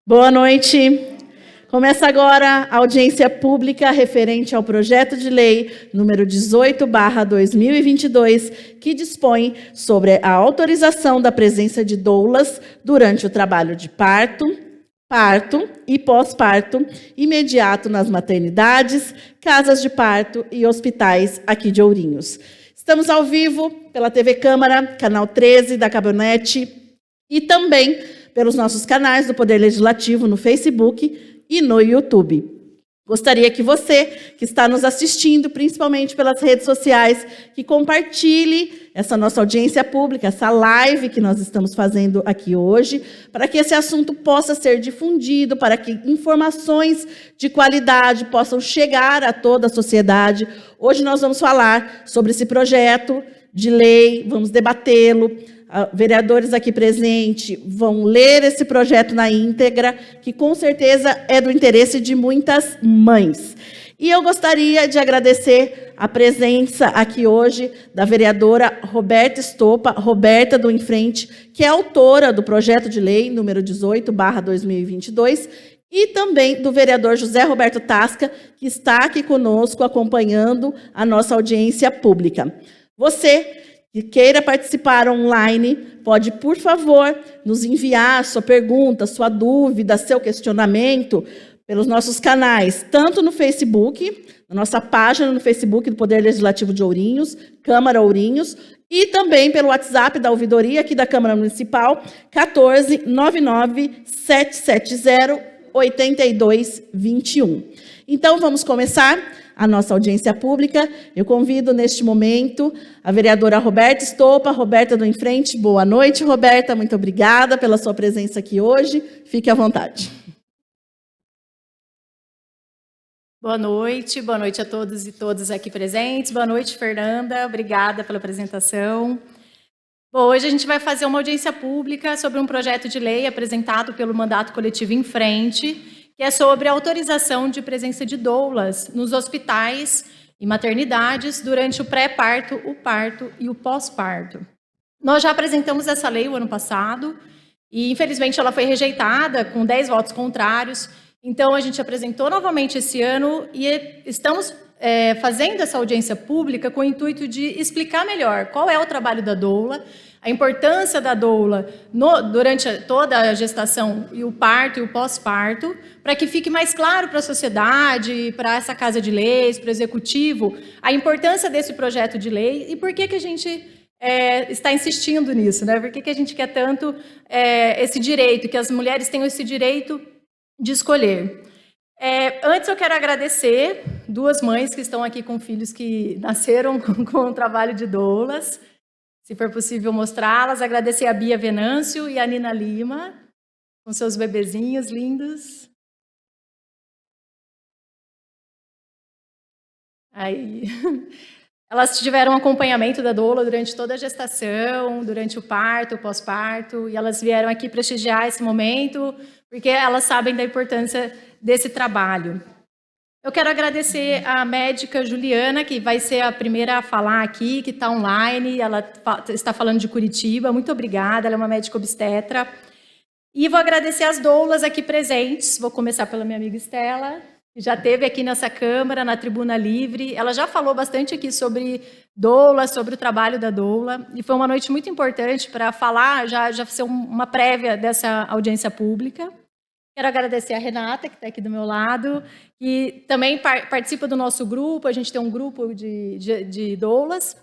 Boa noite. Começa agora a audiência pública referente ao projeto de lei número 18/2022, que dispõe sobre a autorização da presença de doulas durante o trabalho de parto e pós-parto imediato nas maternidades, casas de parto e hospitais aqui de Ourinhos. Estamos ao vivo pela TV Câmara, canal 13 da Cabonet e também pelos nossos canais do Poder Legislativo no Facebook e no YouTube. Gostaria que você, que está nos assistindo, principalmente pelas redes sociais, que compartilhe essa nossa audiência pública, essa live que nós estamos fazendo aqui hoje, para que esse assunto possa ser difundido, para que informações de qualidade possam chegar a toda a sociedade. Hoje nós vamos falar sobre esse projeto de lei, vamos debatê-lo. Vereadores aqui presentes vão ler esse projeto na íntegra, que com certeza é do interesse de muitas mães. E eu gostaria de agradecer a presença aqui hoje da vereadora Roberta Estopa, Roberta do Infrente, que é autora do projeto de lei número 18/2022, e também do vereador José Roberto Tasca, que está aqui conosco acompanhando a nossa audiência pública. Você que queira participar online, pode, por favor, nos enviar sua pergunta, sua dúvida, seu questionamento pelos nossos canais, tanto no Facebook, na nossa página no Facebook do Poder Legislativo de Ourinhos, Câmara Ourinhos, e também pelo WhatsApp da ouvidoria aqui da Câmara Municipal, 14 99 770 8221. Então, vamos começar a nossa audiência pública. Eu convido, neste momento, a vereadora Roberta Estopa, Roberta do Infrente. Boa noite, Roberta. Muito obrigada pela sua presença aqui hoje. Fique à vontade. Boa noite a todos e todas aqui presentes. Boa noite, Fernanda. Obrigada pela apresentação. Bom, hoje a gente vai fazer uma audiência pública sobre um projeto de lei apresentado pelo Mandato Coletivo Infrente, que é sobre a autorização de presença de doulas nos hospitais e maternidades durante o pré-parto, o parto e o pós-parto. Nós já apresentamos essa lei o ano passado e, infelizmente, ela foi rejeitada com 10 votos contrários. Então, a gente apresentou novamente esse ano e estamos fazendo essa audiência pública com o intuito de explicar melhor qual é o trabalho da doula, a importância da doula durante toda a gestação e o parto e o pós-parto, para que fique mais claro para a sociedade, para essa Casa de Leis, para o Executivo, a importância desse projeto de lei e por que a gente está insistindo nisso, né? Por que a gente quer tanto esse direito, que as mulheres tenham esse direito de escolher. Antes eu quero agradecer duas mães que estão aqui com filhos que nasceram com o trabalho de doulas. Se for possível mostrá-las, agradecer a Bia Venâncio e a Nina Lima, com seus bebezinhos lindos. Aí. Elas tiveram acompanhamento da doula durante toda a gestação, durante o parto, o pós-parto, e elas vieram aqui prestigiar esse momento, porque elas sabem da importância desse trabalho. Eu quero agradecer a médica Juliana, que vai ser a primeira a falar aqui, que está online, ela está falando de Curitiba. Muito obrigada, ela é uma médica obstetra. E vou agradecer as doulas aqui presentes, vou começar pela minha amiga Estela, que já esteve aqui nessa Câmara, na Tribuna Livre. Ela já falou bastante aqui sobre doula, sobre o trabalho da doula, e foi uma noite muito importante para falar, já ser uma prévia dessa audiência pública. Quero agradecer a Renata, que está aqui do meu lado, que também participa do nosso grupo. A gente tem um grupo de doulas,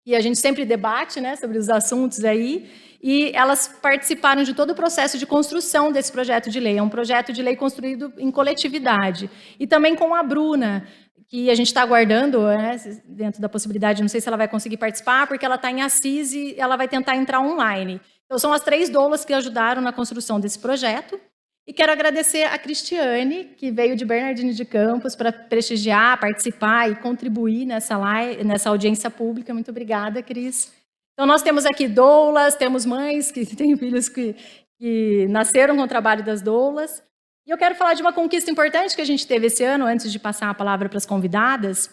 e a gente sempre debate, né, sobre os assuntos aí, e elas participaram de todo o processo de construção desse projeto de lei. É um projeto de lei construído em coletividade. E também com a Bruna, que a gente está aguardando, né, dentro da possibilidade, não sei se ela vai conseguir participar, porque ela está em Assis e ela vai tentar entrar online. Então, são as 3 doulas que ajudaram na construção desse projeto. E quero agradecer a Cristiane, que veio de Bernardino de Campos para prestigiar, participar e contribuir nessa audiência pública. Muito obrigada, Cris. Então, nós temos aqui doulas, temos mães que têm filhos que nasceram com o trabalho das doulas. E eu quero falar de uma conquista importante que a gente teve esse ano, antes de passar a palavra para as convidadas,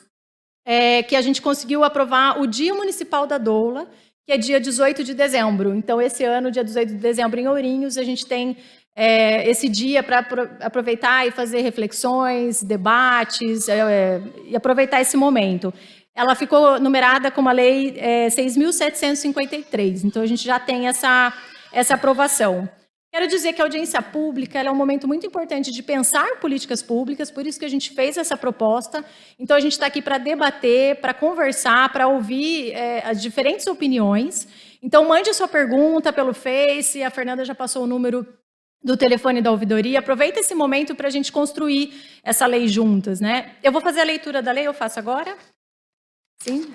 que a gente conseguiu aprovar o Dia Municipal da Doula, que é dia 18 de dezembro. Então, esse ano, dia 18 de dezembro, em Ourinhos, a gente tem esse dia para aproveitar e fazer reflexões, debates, e aproveitar esse momento. Ela ficou numerada como a Lei 6.753, então a gente já tem essa aprovação. Quero dizer que a audiência pública é um momento muito importante de pensar políticas públicas, por isso que a gente fez essa proposta. Então, a gente está aqui para debater, para conversar, para ouvir as diferentes opiniões. Então, mande a sua pergunta pelo Face, a Fernanda já passou o número do telefone da ouvidoria. Aproveita esse momento para a gente construir essa lei juntas, né? Eu vou fazer a leitura da lei, eu faço agora? Sim?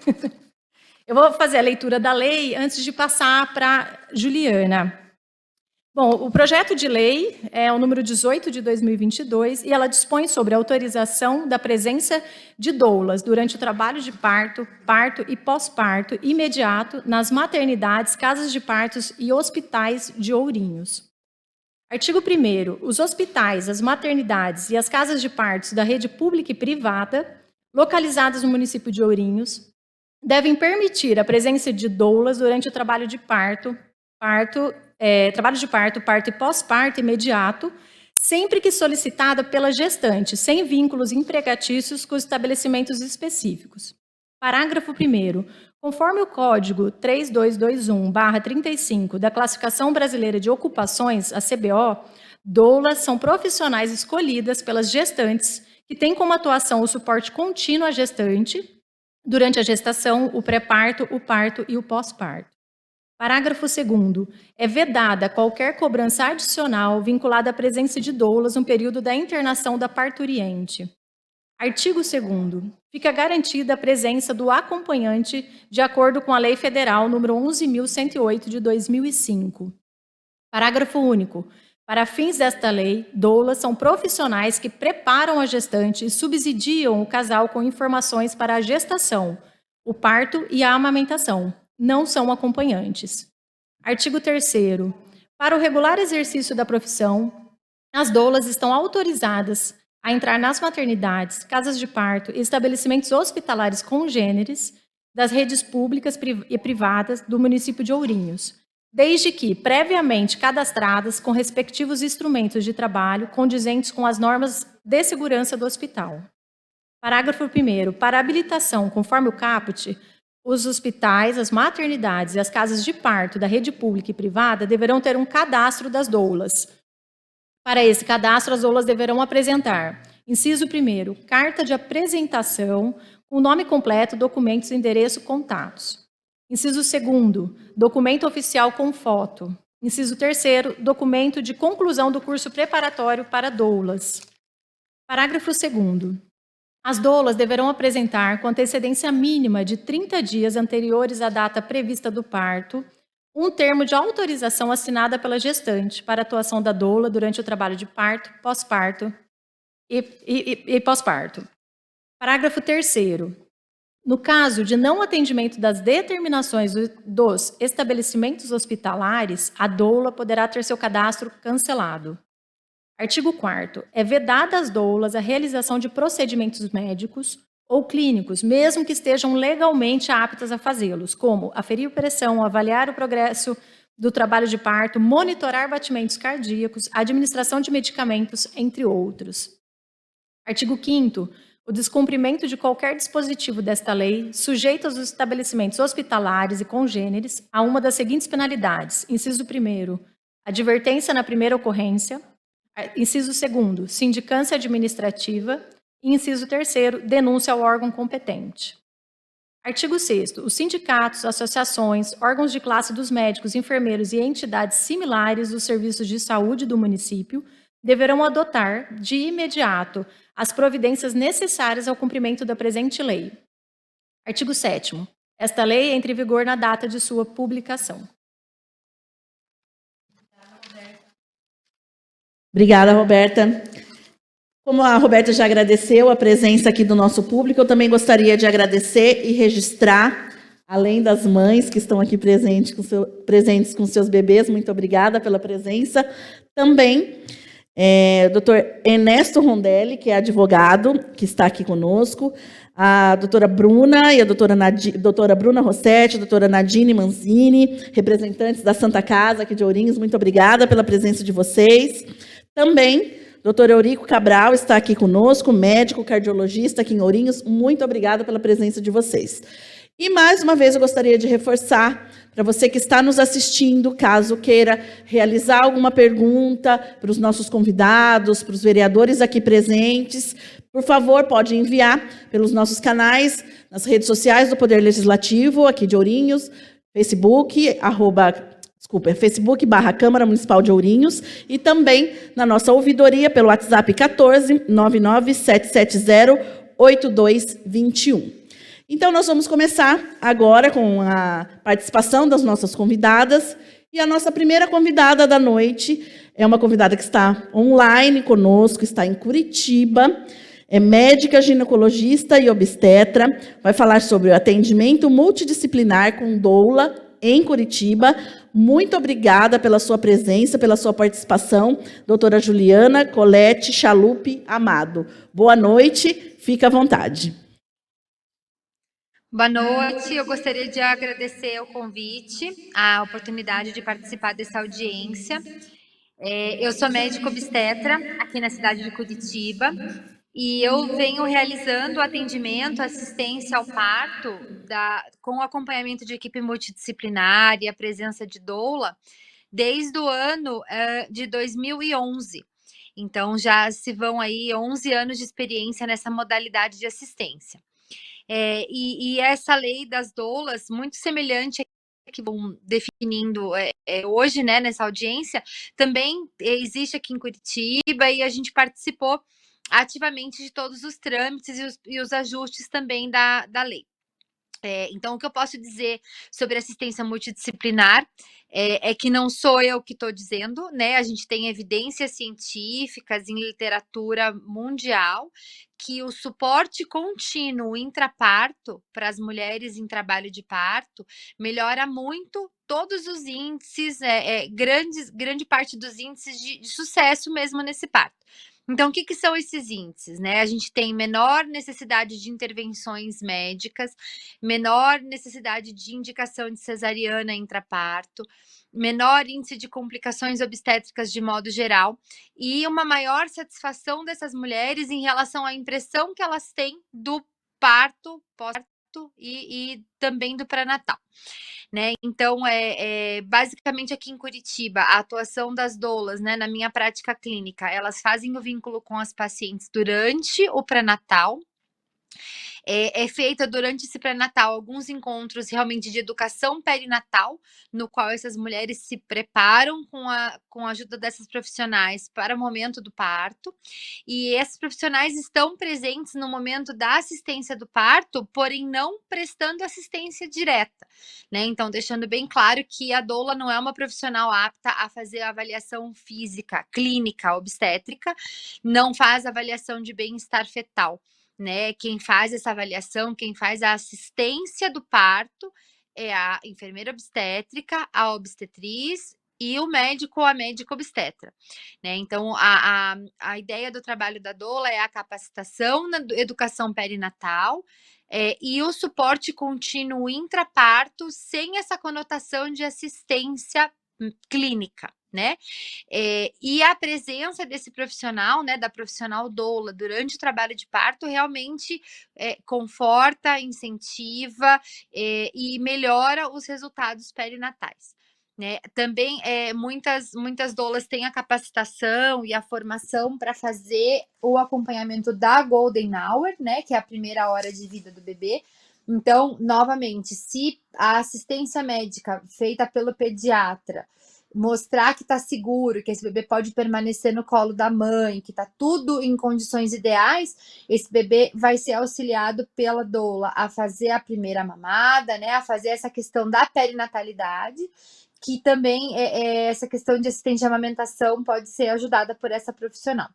Eu vou fazer a leitura da lei antes de passar para Juliana. Bom, o projeto de lei é o número 18 de 2022 e ela dispõe sobre a autorização da presença de doulas durante o trabalho de parto, parto e pós-parto imediato nas maternidades, casas de partos e hospitais de Ourinhos. Artigo 1º. Os hospitais, as maternidades e as casas de partos da rede pública e privada, localizadas no município de Ourinhos, devem permitir a presença de doulas durante o trabalho de parto e pós-parto imediato, sempre que solicitada pela gestante, sem vínculos empregatícios com estabelecimentos específicos. Parágrafo 1º. Conforme o Código 3221/35 da Classificação Brasileira de Ocupações, a CBO, doulas são profissionais escolhidas pelas gestantes que têm como atuação o suporte contínuo à gestante durante a gestação, o pré-parto, o parto e o pós-parto. Parágrafo 2º. É vedada qualquer cobrança adicional vinculada à presença de doulas no período da internação da parturiente. Artigo 2º. Fica garantida a presença do acompanhante de acordo com a Lei Federal nº 11.108 de 2005. Parágrafo único. Para fins desta lei, doulas são profissionais que preparam a gestante e subsidiam o casal com informações para a gestação, o parto e a amamentação. Não são acompanhantes. Artigo 3º. Para o regular exercício da profissão, as doulas estão autorizadas a entrar nas maternidades, casas de parto e estabelecimentos hospitalares congêneres das redes públicas e privadas do município de Ourinhos, desde que previamente cadastradas com respectivos instrumentos de trabalho condizentes com as normas de segurança do hospital. Parágrafo 1º. Para habilitação, conforme o caput, os hospitais, as maternidades e as casas de parto da rede pública e privada deverão ter um cadastro das doulas. Para esse cadastro, as doulas deverão apresentar: inciso 1º, carta de apresentação, com nome completo, documentos, endereço, contatos. Inciso 2º, documento oficial com foto. Inciso 3º, documento de conclusão do curso preparatório para doulas. Parágrafo 2º. As doulas deverão apresentar, com antecedência mínima de 30 dias anteriores à data prevista do parto, um termo de autorização assinada pela gestante para a atuação da doula durante o trabalho de parto, pós-parto e pós-parto. Parágrafo 3º. No caso de não atendimento das determinações dos estabelecimentos hospitalares, a doula poderá ter seu cadastro cancelado. Artigo 4º. É vedada às doulas a realização de procedimentos médicos ou clínicos, mesmo que estejam legalmente aptas a fazê-los, como aferir pressão, avaliar o progresso do trabalho de parto, monitorar batimentos cardíacos, administração de medicamentos, entre outros. Artigo 5º. O descumprimento de qualquer dispositivo desta lei sujeita os estabelecimentos hospitalares e congêneres a uma das seguintes penalidades. Inciso 1º, advertência na primeira ocorrência. Inciso 2º, sindicância administrativa. E inciso 3º, denúncia ao órgão competente. Artigo 6º. Os sindicatos, associações, órgãos de classe dos médicos, enfermeiros e entidades similares dos serviços de saúde do município deverão adotar, de imediato, as providências necessárias ao cumprimento da presente lei. Artigo 7º. Esta lei entra em vigor na data de sua publicação. Obrigada, Roberta. Como a Roberta já agradeceu a presença aqui do nosso público, eu também gostaria de agradecer e registrar, além das mães que estão aqui presentes com seus bebês, muito obrigada pela presença, também o Dr. Ernesto Rondelli, que é advogado, que está aqui conosco, a doutora Bruna e a doutora Bruna Rossetti, a doutora Nadine Manzini, representantes da Santa Casa aqui de Ourinhos, muito obrigada pela presença de vocês. Também, doutor Eurico Cabral está aqui conosco, médico cardiologista aqui em Ourinhos, muito obrigada pela presença de vocês. E, mais uma vez, eu gostaria de reforçar, para você que está nos assistindo, caso queira realizar alguma pergunta para os nossos convidados, para os vereadores aqui presentes, por favor, pode enviar pelos nossos canais, nas redes sociais do Poder Legislativo, aqui de Ourinhos, Facebook/Câmara Municipal de Ourinhos, e também na nossa ouvidoria pelo WhatsApp 14 997708221. Então, nós vamos começar agora com a participação das nossas convidadas. E a nossa primeira convidada da noite é uma convidada que está online conosco, está em Curitiba, é médica ginecologista e obstetra, vai falar sobre o atendimento multidisciplinar com doula em Curitiba. Muito obrigada pela sua presença, pela sua participação, doutora Juliana Colete Chalupe Amado. Boa noite, fica à vontade. Boa noite, eu gostaria de agradecer o convite, a oportunidade de participar dessa audiência. Eu sou médica obstetra aqui na cidade de Curitiba e eu venho realizando atendimento, assistência ao parto com acompanhamento de equipe multidisciplinar e a presença de doula desde o ano de 2011. Então, já se vão aí 11 anos de experiência nessa modalidade de assistência. E essa lei das doulas, muito semelhante que vão definindo hoje, né, nessa audiência, também existe aqui em Curitiba e a gente participou ativamente de todos os trâmites e os ajustes também da lei. Então, o que eu posso dizer sobre assistência multidisciplinar é que não sou eu que estou dizendo, né? A gente tem evidências científicas em literatura mundial que o suporte contínuo intraparto para as mulheres em trabalho de parto melhora muito todos os índices, grande parte dos índices de sucesso mesmo nesse parto. Então, o que são esses índices, né? A gente tem menor necessidade de intervenções médicas, menor necessidade de indicação de cesariana intraparto, menor índice de complicações obstétricas de modo geral e uma maior satisfação dessas mulheres em relação à impressão que elas têm do parto, pós-parto e também do pré-natal. Né? Então, basicamente aqui em Curitiba, a atuação das doulas, né, na minha prática clínica, elas fazem o vínculo com as pacientes durante o pré-natal. É feita durante esse pré-natal alguns encontros realmente de educação perinatal, no qual essas mulheres se preparam com a ajuda dessas profissionais para o momento do parto, e esses profissionais estão presentes no momento da assistência do parto, porém não prestando assistência direta, né? Então, deixando bem claro que a doula não é uma profissional apta a fazer a avaliação física, clínica, obstétrica, não faz avaliação de bem-estar fetal. Né? Quem faz essa avaliação, quem faz a assistência do parto é a enfermeira obstétrica, a obstetriz e o médico ou a médica obstetra. Né? Então, a ideia do trabalho da doula é a capacitação na educação perinatal e o suporte contínuo intraparto sem essa conotação de assistência clínica. Né? E a presença desse profissional, né, da profissional doula durante o trabalho de parto realmente conforta, incentiva e melhora os resultados perinatais. Né? Também muitas doulas têm a capacitação e a formação para fazer o acompanhamento da Golden Hour, né, que é a primeira hora de vida do bebê. Então, novamente, se a assistência médica feita pelo pediatra mostrar que está seguro, que esse bebê pode permanecer no colo da mãe, que está tudo em condições ideais, esse bebê vai ser auxiliado pela doula a fazer a primeira mamada, né, a fazer essa questão da perinatalidade, que também essa questão de assistente de amamentação pode ser ajudada por essa profissional.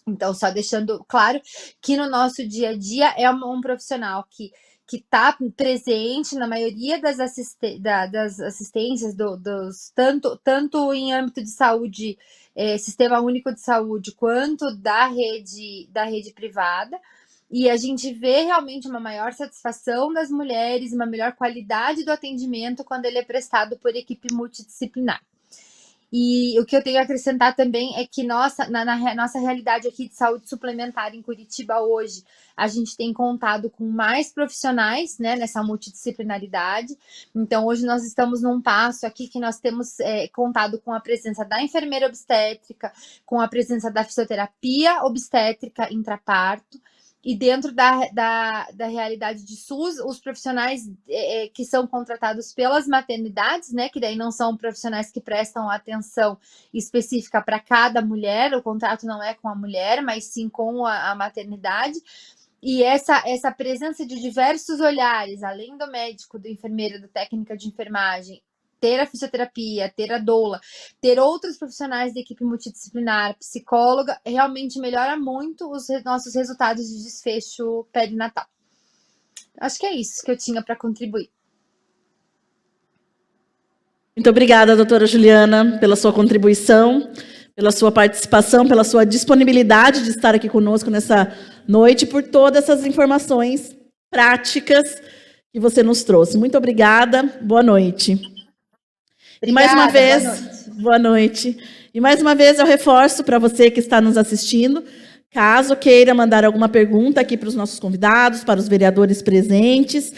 Então, só deixando claro que no nosso dia a dia é um profissional que está presente na maioria das assistências, tanto em âmbito de saúde, Sistema Único de Saúde, quanto da rede privada. e a gente vê realmente uma maior satisfação das mulheres, uma melhor qualidade do atendimento quando ele é prestado por equipe multidisciplinar. E o que eu tenho a acrescentar também é que na nossa realidade aqui de saúde suplementar em Curitiba hoje, a gente tem contado com mais profissionais, né, nessa multidisciplinaridade. Então, hoje nós estamos num passo aqui que nós temos contado com a presença da enfermeira obstétrica, com a presença da fisioterapia obstétrica intraparto, e dentro da realidade de SUS, os profissionais que são contratados pelas maternidades, né, que daí não são profissionais que prestam atenção específica para cada mulher, o contrato não é com a mulher, mas sim com a maternidade. E essa presença de diversos olhares, além do médico, do enfermeiro, da técnica de enfermagem, ter a fisioterapia, ter a doula, ter outros profissionais da equipe multidisciplinar, psicóloga, realmente melhora muito os nossos resultados de desfecho perinatal. Acho que é isso que eu tinha para contribuir. Muito obrigada, doutora Juliana, pela sua contribuição, pela sua participação, pela sua disponibilidade de estar aqui conosco nessa noite, por todas essas informações práticas que você nos trouxe. Muito obrigada, boa noite. Obrigada, e mais uma vez, boa noite. E mais uma vez eu reforço para você que está nos assistindo, caso queira mandar alguma pergunta aqui para os nossos convidados, para os vereadores presentes,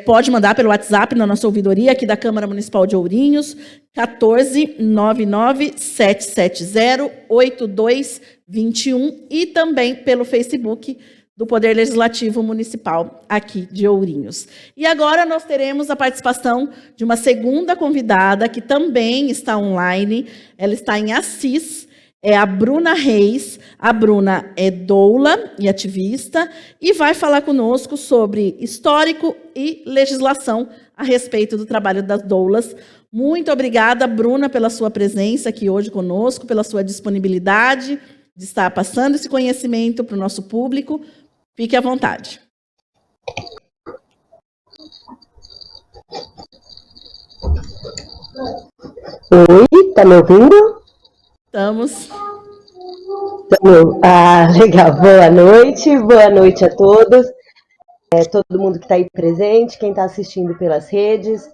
pode mandar pelo WhatsApp na nossa ouvidoria aqui da Câmara Municipal de Ourinhos, 1499-770-8221, e também pelo Facebook do Poder Legislativo Municipal aqui de Ourinhos. E agora nós teremos a participação de uma segunda convidada que também está online. Ela está em Assis, é a Bruna Reis. A Bruna é doula e ativista e vai falar conosco sobre histórico e legislação a respeito do trabalho das doulas. Muito obrigada, Bruna, pela sua presença aqui hoje conosco, pela sua disponibilidade de estar passando esse conhecimento para o nosso público. Fique à vontade. Oi, tá me ouvindo? Estamos. Legal. Boa noite a todos. Todo mundo que está aí presente, quem está assistindo pelas redes.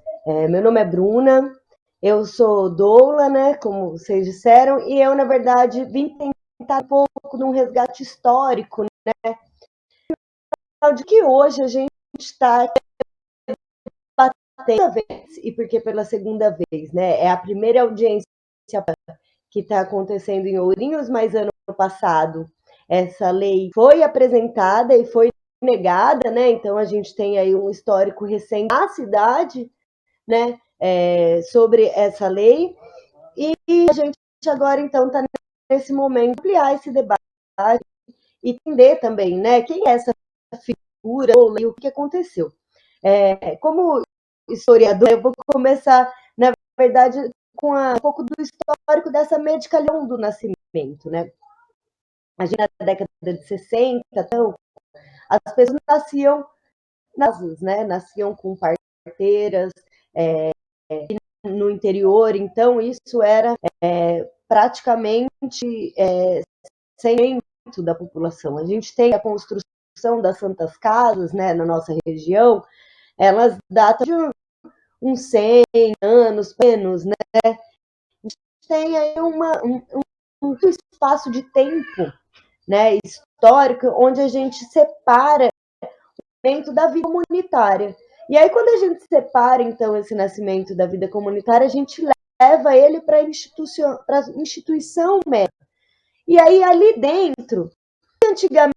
Meu nome é Bruna, eu sou doula, né, como vocês disseram, e eu, na verdade, vim tentar um pouco de um resgate histórico, né, de que hoje a gente está batendo vez, e porque pela segunda vez, né, é a primeira audiência que está acontecendo em Ourinhos, mas ano passado essa lei foi apresentada e foi negada, né? Então a gente tem aí um histórico recente na cidade, né? Sobre essa lei, e a gente agora então está nesse momento ampliar esse debate e entender também, né? Quem é essa figura e o que aconteceu. Como historiador, eu vou começar, na verdade, com um pouco do histórico dessa medicalização do nascimento, né? A gente, na década de 60, então, as pessoas nasciam né? Nasciam com parteiras no interior, então isso era praticamente 100% da população. A gente tem a construção das santas casas, né, na nossa região, elas datam de uns 100 anos, menos, né? A gente tem aí um espaço de tempo, né, histórico, onde a gente separa dentro da vida comunitária. E aí, quando a gente separa, então, esse nascimento da vida comunitária, a gente leva ele para a instituição médica. E aí, ali dentro, antigamente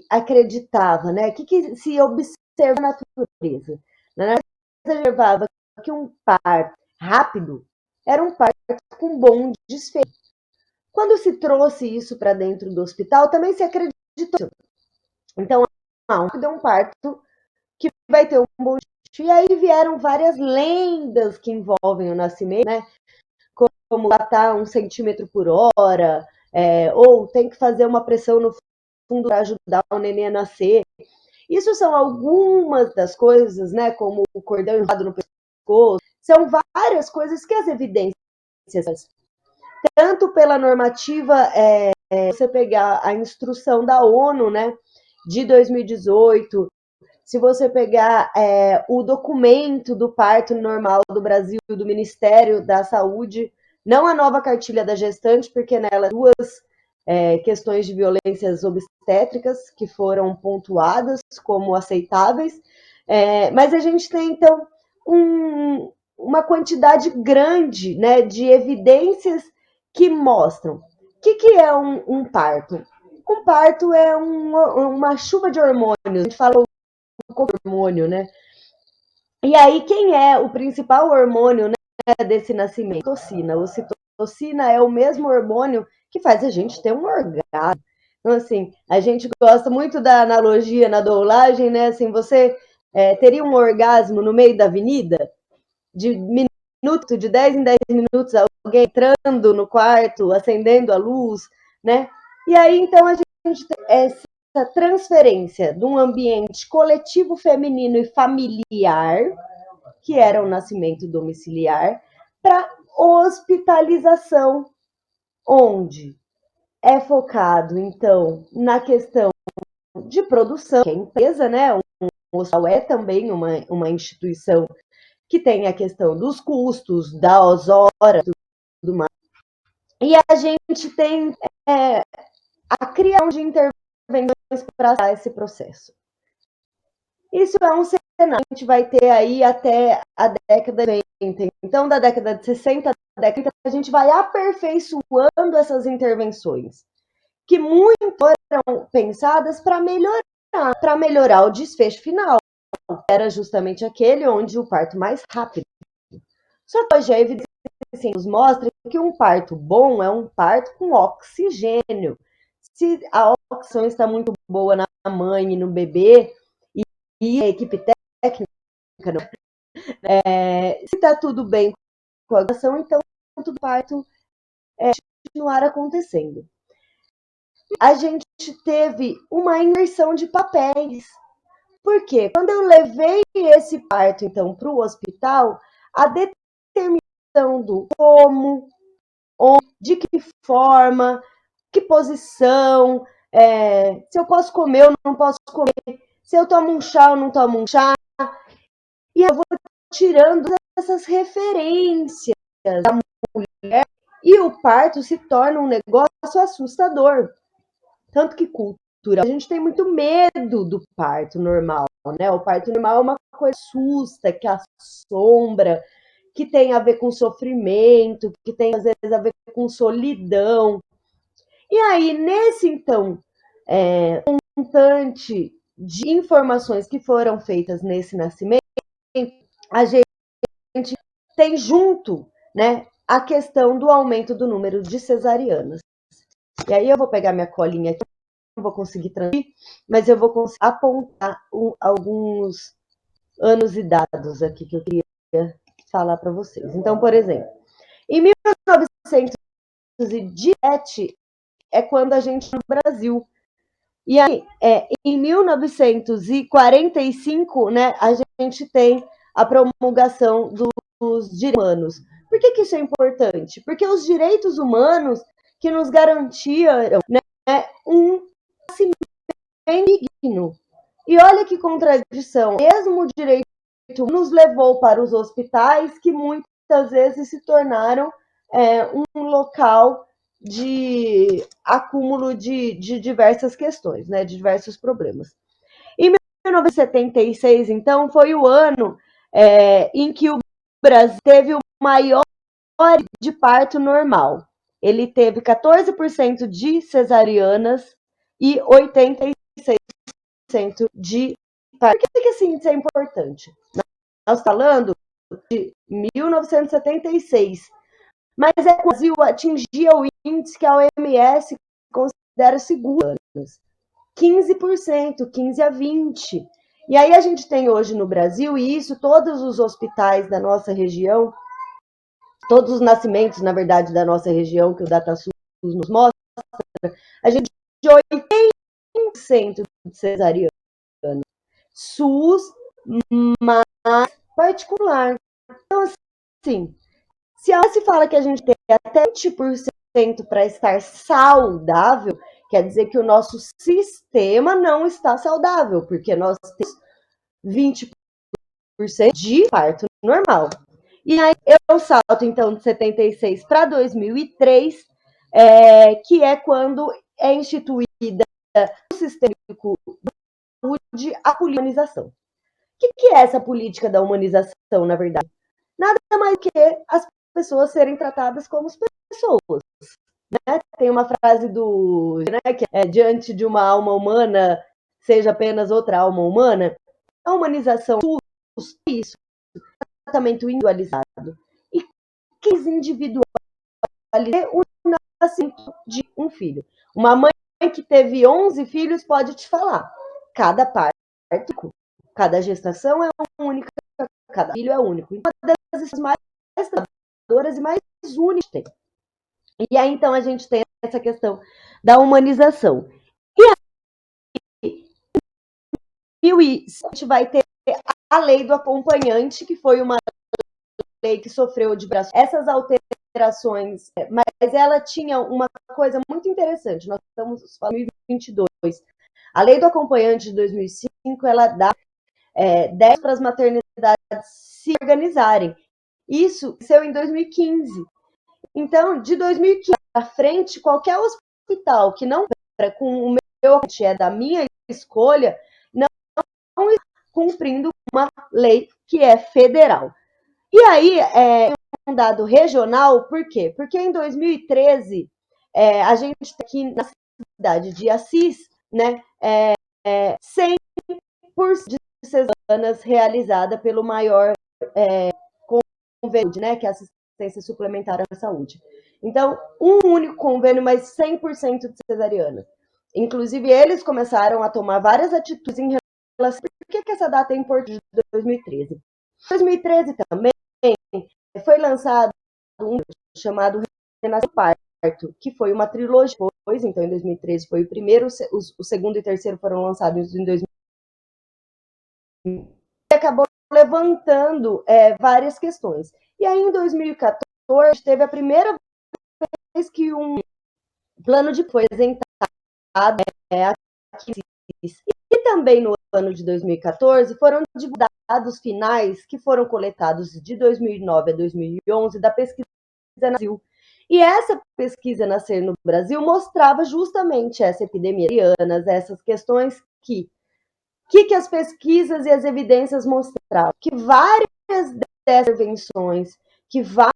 acreditava, né? O que se observa na natureza? Na natureza, observava que um parto rápido era um parto com bom desfecho. Quando se trouxe isso para dentro do hospital, também se acreditou. Então, é um parto que vai ter um bom desfecho. E aí vieram várias lendas que envolvem o nascimento, né? Como latar 1 centímetro por hora, ou tem que fazer uma pressão no fundo para ajudar o neném a nascer. Isso são algumas das coisas, né? Como o cordão enrolado no pescoço. São várias coisas que as evidências, tanto pela normativa você pegar a instrução da ONU, né, de 2018, se você pegar o documento do parto normal do Brasil, do Ministério da Saúde, não a nova cartilha da gestante, porque nela duas questões de violências obstétricas que foram pontuadas como aceitáveis, mas a gente tem, então, uma quantidade grande, né, de evidências que mostram. O que é um parto? Um parto é uma chuva de hormônios, a gente fala hormônio, né? E aí, quem é o principal hormônio, né, desse nascimento? Ocitocina. A ocitocina é o mesmo hormônio que faz a gente ter um orgasmo. Então, assim, a gente gosta muito da analogia na doulagem, né? Assim, você teria um orgasmo no meio da avenida? De minuto, de 10 em 10 minutos, alguém entrando no quarto, acendendo a luz, né? E aí, então, a gente tem essa transferência de um ambiente coletivo feminino e familiar, que era o nascimento domiciliar, para hospitalização, onde é focado, então, na questão de produção, que é a empresa, né? O hospital é também uma instituição que tem a questão dos custos, das horas, tudo mais. E a gente tem a criação de intervenções para esse processo. Isso é um cenário que a gente vai ter aí até a década de 80. Então, da década de 60 à década, a gente vai aperfeiçoando essas intervenções, que muito foram pensadas para melhorar o desfecho final. Era justamente aquele onde o parto mais rápido. Só que hoje a evidência nos mostra que um parto bom é um parto com oxigênio. Se a oxigênio está muito boa na mãe e no bebê, e a equipe técnica, se está tudo bem com a coagulação, então o parto continuar acontecendo. A gente teve uma inversão de papéis. Por quê? Quando eu levei esse parto, então, para o hospital, a determinação do como, onde, de que forma, que posição, se eu posso comer ou não posso comer, se eu tomo um chá ou não tomo um chá, e eu vou tirando essas referências da mulher, e o parto se torna um negócio assustador. Tanto que cultura, a gente tem muito medo do parto normal, né? O parto normal é uma coisa que assusta, que assombra, que tem a ver com sofrimento, que tem às vezes a ver com solidão. E aí, nesse então montante de informações que foram feitas nesse nascimento, a gente tem junto, né, a questão do aumento do número de cesarianas. E aí eu vou pegar minha colinha aqui, não vou conseguir transmitir, mas eu vou conseguir apontar alguns anos e dados aqui que eu queria falar para vocês. Então, por exemplo, em 1917 é quando a gente no Brasil. E aí, em 1945, né, a gente tem a promulgação dos direitos humanos. Por que isso é importante? Porque os direitos humanos que nos garantiam, né, um nascimento digno. E olha que contradição. Mesmo o direito nos levou para os hospitais, que muitas vezes se tornaram um local de acúmulo de diversas questões, né, de diversos problemas. Em 1976, então, foi o ano em que o Brasil teve o maior de parto normal. Ele teve 14% de cesarianas e 86% de parto. Por que esse índice é importante? Nós estamos falando de 1976, mas o Brasil atingia o índice que a OMS considera seguro, 15%, 15 a 20%. E aí a gente tem hoje no Brasil, e isso todos os hospitais da nossa região, todos os nascimentos, na verdade, da nossa região, que o DataSUS nos mostra, a gente tem 80% de cesariana. SUS, mas particular. Então, assim, se fala que a gente tem até 20% para estar saudável, quer dizer que o nosso sistema não está saudável, porque nós temos 20% de parto normal. E aí eu salto, então, de 76 para 2003, que é quando é instituída no sistema público de saúde a humanização. O que é essa política da humanização, na verdade? Nada mais que as pessoas serem tratadas como pessoas. Né? Tem uma frase que é diante de uma alma humana, seja apenas outra alma humana. A humanização é isso, tratamento individualizado. E quis individualizar o nascimento de um filho. Uma mãe que teve 11 filhos pode te falar, cada parto, cada gestação é única, cada filho é único. Uma das mais trabalhadoras e mais únicas tem. E aí, então, a gente tem essa questão da humanização. E aí, a gente vai ter a lei do acompanhante, que foi uma lei que sofreu de essas alterações, mas ela tinha uma coisa muito interessante. Nós estamos falando em 2022. A lei do acompanhante de 2005, ela dá 10 para as maternidades se organizarem. Isso aconteceu em 2015. Então, de 2015 para frente, qualquer hospital que não com o meu é da minha escolha, não está cumprindo uma lei que é federal. E aí, um dado regional, por quê? Porque em 2013, a gente tem aqui na cidade de Assis, né, 100% de cesáreas realizada pelo maior convênio, né, que é a assistência suplementar à saúde. Então, um único convênio, mas 100% de cesariana. Inclusive, eles começaram a tomar várias atitudes em relação... Por que essa data é importante de 2013? Em 2013 também foi lançado um chamado Renascer Parto, que foi uma trilogia. Então, em 2013 foi o primeiro, o segundo e o terceiro foram lançados em 2013. E acabou levantando várias questões. E aí, em 2014, teve a primeira vez que um plano de foi apresentado aqui. E também no ano de 2014 foram divulgados dados finais que foram coletados de 2009 a 2011 da pesquisa Brasil. E essa pesquisa Nascer no Brasil mostrava justamente essa epidemia, essas questões que as pesquisas e as evidências mostravam? Que várias dessas intervenções, que vários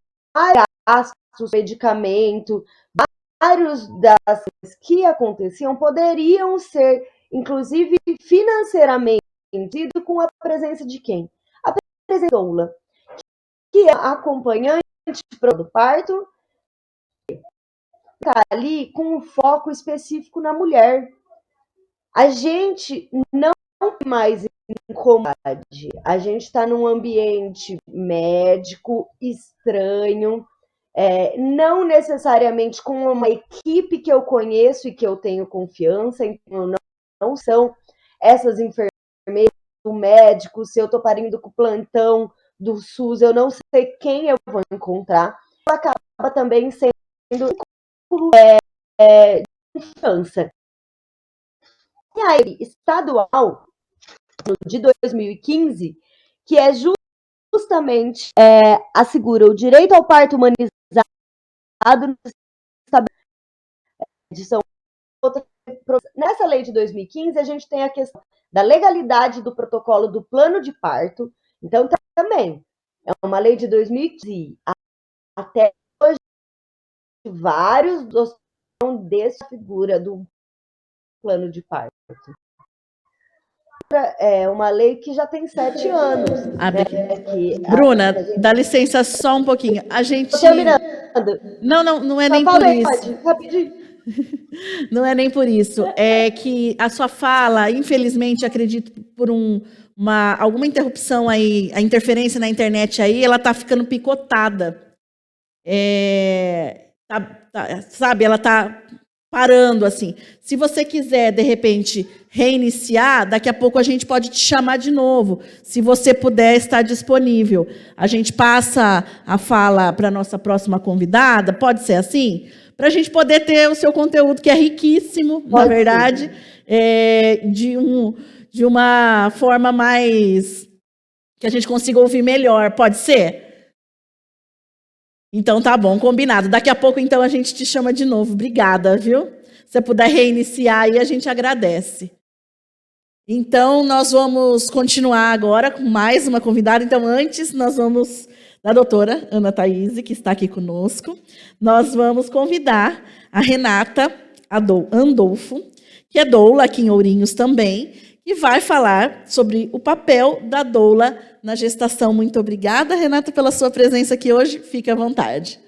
gastos, medicamento, vários das que aconteciam poderiam ser, inclusive, financeiramente, com a presença de quem? A presença da doula, que é acompanhante do parto, está ali com um foco específico na mulher. A gente não tem mais incomodidade. A gente está num ambiente médico estranho, não necessariamente com uma equipe que eu conheço e que eu tenho confiança, então não são essas enfermeiras, o médico, se eu estou parindo com o plantão do SUS, eu não sei quem eu vou encontrar. Acaba também sendo de confiança. E aí, estadual, de 2015, que é justamente assegura o direito ao parto humanizado no estado de São Paulo. Nessa lei de 2015, a gente tem a questão da legalidade do protocolo do plano de parto. Então, também, é uma lei de 2015. Até hoje, vários dessa figura do plano de parto. É uma lei que já tem 7 anos. Bruna, dá licença só um pouquinho. A gente... Não é nem por isso. Rapidinho. Não é nem por isso. É que a sua fala, infelizmente, acredito por alguma interrupção aí, a interferência na internet aí, ela está ficando picotada. Sabe, ela está parando assim. Se você quiser, de repente, reiniciar, daqui a pouco a gente pode te chamar de novo, se você puder estar disponível. A gente passa a fala para a nossa próxima convidada, pode ser assim? Para a gente poder ter o seu conteúdo, que é riquíssimo, na verdade, de uma forma mais... que a gente consiga ouvir melhor. Pode ser? Então, tá bom, combinado. Daqui a pouco, então, a gente te chama de novo. Obrigada, viu? Se você puder reiniciar aí, a gente agradece. Então, nós vamos continuar agora com mais uma convidada. Então, antes, nós vamos, da doutora Ana Thaís, que está aqui conosco, nós vamos convidar a Renata Andolfo, que é doula aqui em Ourinhos também, e vai falar sobre o papel da doula na gestação. Muito obrigada, Renata, pela sua presença aqui hoje. Fique à vontade.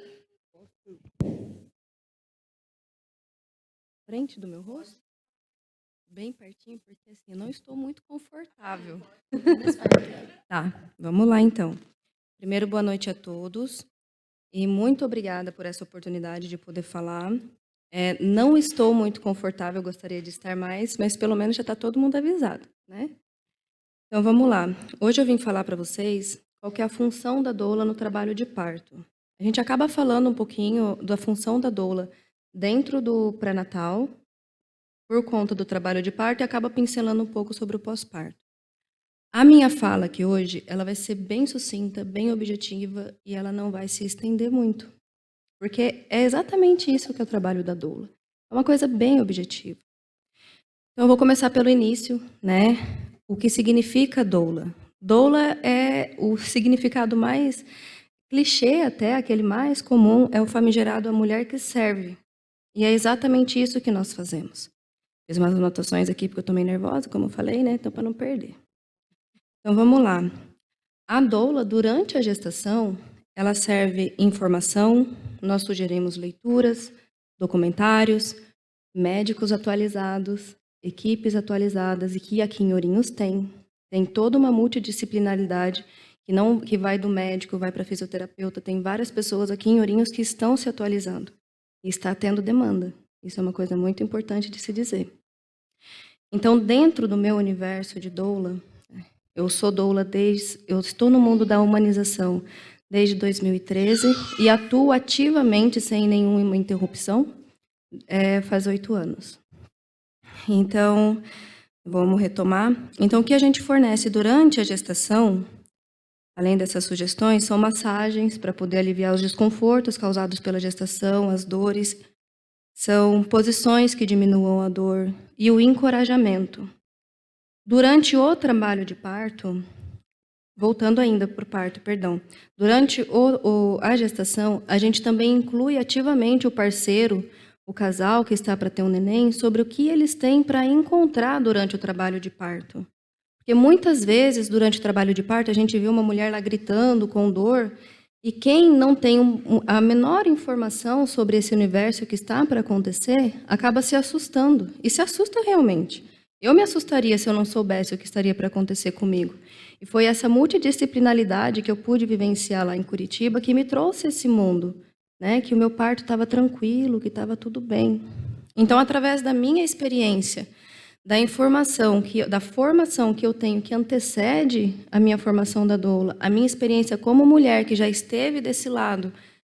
Frente do meu rosto? Bem pertinho, porque assim, eu não estou muito confortável. Tá, vamos lá então. Primeiro, boa noite a todos. E muito obrigada por essa oportunidade de poder falar. Não estou muito confortável, gostaria de estar mais, mas pelo menos já está todo mundo avisado, né? Então, vamos lá. Hoje eu vim falar para vocês qual que é a função da doula no trabalho de parto. A gente acaba falando um pouquinho da função da doula dentro do pré-natal, por conta do trabalho de parto, e acaba pincelando um pouco sobre o pós-parto. A minha fala aqui hoje, ela vai ser bem sucinta, bem objetiva, e ela não vai se estender muito. Porque é exatamente isso que é o trabalho da doula. É uma coisa bem objetiva. Então, eu vou começar pelo início, né? O que significa doula? Doula é o significado mais clichê, até aquele mais comum, é o famigerado a mulher que serve. E é exatamente isso que nós fazemos. Fiz umas anotações aqui porque eu estou meio nervosa, como eu falei, né? Então, para não perder. Então, vamos lá. A doula, durante a gestação, ela serve informação, nós sugerimos leituras, documentários, médicos atualizados, equipes atualizadas, e que aqui em Ourinhos tem toda uma multidisciplinaridade, que vai do médico, vai para fisioterapeuta, tem várias pessoas aqui em Ourinhos que estão se atualizando, e está tendo demanda. Isso é uma coisa muito importante de se dizer. Então, dentro do meu universo de doula, eu sou doula eu estou no mundo da humanização desde 2013 e atuo ativamente, sem nenhuma interrupção, faz 8 anos. Então, vamos retomar. Então, o que a gente fornece durante a gestação, além dessas sugestões, são massagens para poder aliviar os desconfortos causados pela gestação, as dores, são posições que diminuam a dor e o encorajamento. Durante o trabalho de parto, voltando ainda para o parto, perdão. Durante a gestação, a gente também inclui ativamente o parceiro, o casal que está para ter um neném, sobre o que eles têm para encontrar durante o trabalho de parto. Porque muitas vezes, durante o trabalho de parto, a gente vê uma mulher lá gritando com dor, e quem não tem a menor informação sobre esse universo que está para acontecer, acaba se assustando. E se assusta realmente. Eu me assustaria se eu não soubesse o que estaria para acontecer comigo. E foi essa multidisciplinaridade que eu pude vivenciar lá em Curitiba que me trouxe esse mundo, né? Que o meu parto estava tranquilo, que estava tudo bem. Então, através da minha experiência, da informação, da formação que eu tenho, que antecede a minha formação da doula, a minha experiência como mulher que já esteve desse lado,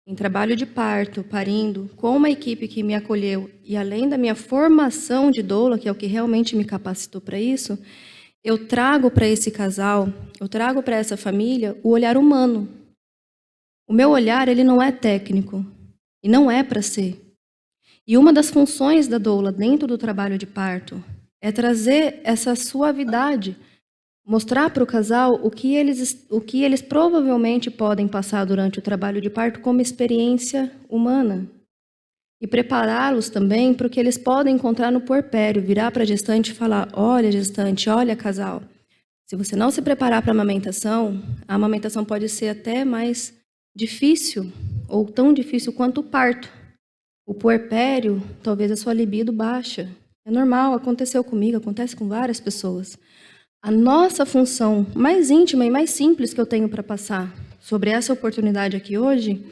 em trabalho de parto, parindo, com uma equipe que me acolheu, e além da minha formação de doula, que é o que realmente me capacitou para isso, eu trago para esse casal, eu trago para essa família o olhar humano. O meu olhar, ele não é técnico, e não é para ser. E uma das funções da doula dentro do trabalho de parto é trazer essa suavidade, mostrar para o casal o que eles provavelmente podem passar durante o trabalho de parto como experiência humana. E prepará-los também para o que eles podem encontrar no puerpério, virar para a gestante e falar: olha, gestante, olha, casal, se você não se preparar para a amamentação pode ser até mais difícil, ou tão difícil quanto o parto. O puerpério, talvez a sua libido baixa. É normal, aconteceu comigo, acontece com várias pessoas. A nossa função mais íntima e mais simples que eu tenho para passar sobre essa oportunidade aqui hoje,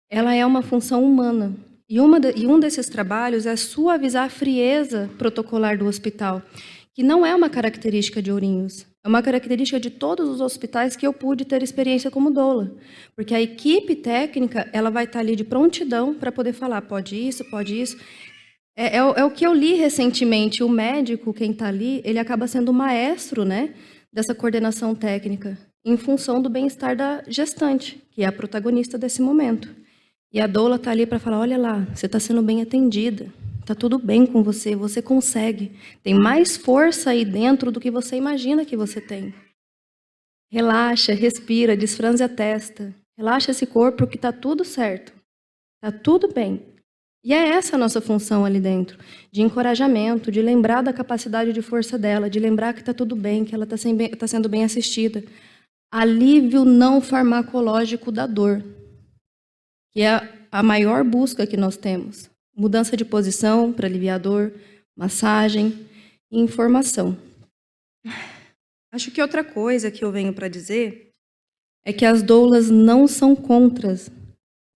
ela é uma função humana. E um desses trabalhos é suavizar a frieza protocolar do hospital, que não é uma característica de Ourinhos, é uma característica de todos os hospitais que eu pude ter experiência como doula. Porque a equipe técnica ela vai estar ali de prontidão para poder falar, pode isso, pode isso. É o que eu li recentemente, o médico, quem está ali, ele acaba sendo o maestro, né, dessa coordenação técnica, em função do bem-estar da gestante, que é a protagonista desse momento. E a doula está ali para falar, olha lá, você está sendo bem atendida, está tudo bem com você, você consegue. Tem mais força aí dentro do que você imagina que você tem. Relaxa, respira, desfranze a testa. Relaxa esse corpo que está tudo certo. Está tudo bem. E é essa a nossa função ali dentro, de encorajamento, de lembrar da capacidade de força dela, de lembrar que está tudo bem, que ela está sendo bem assistida. Alívio não farmacológico da dor, que é a maior busca que nós temos. Mudança de posição para aliviar a dor, massagem e informação. Acho que outra coisa que eu venho para dizer é que as doulas não são contra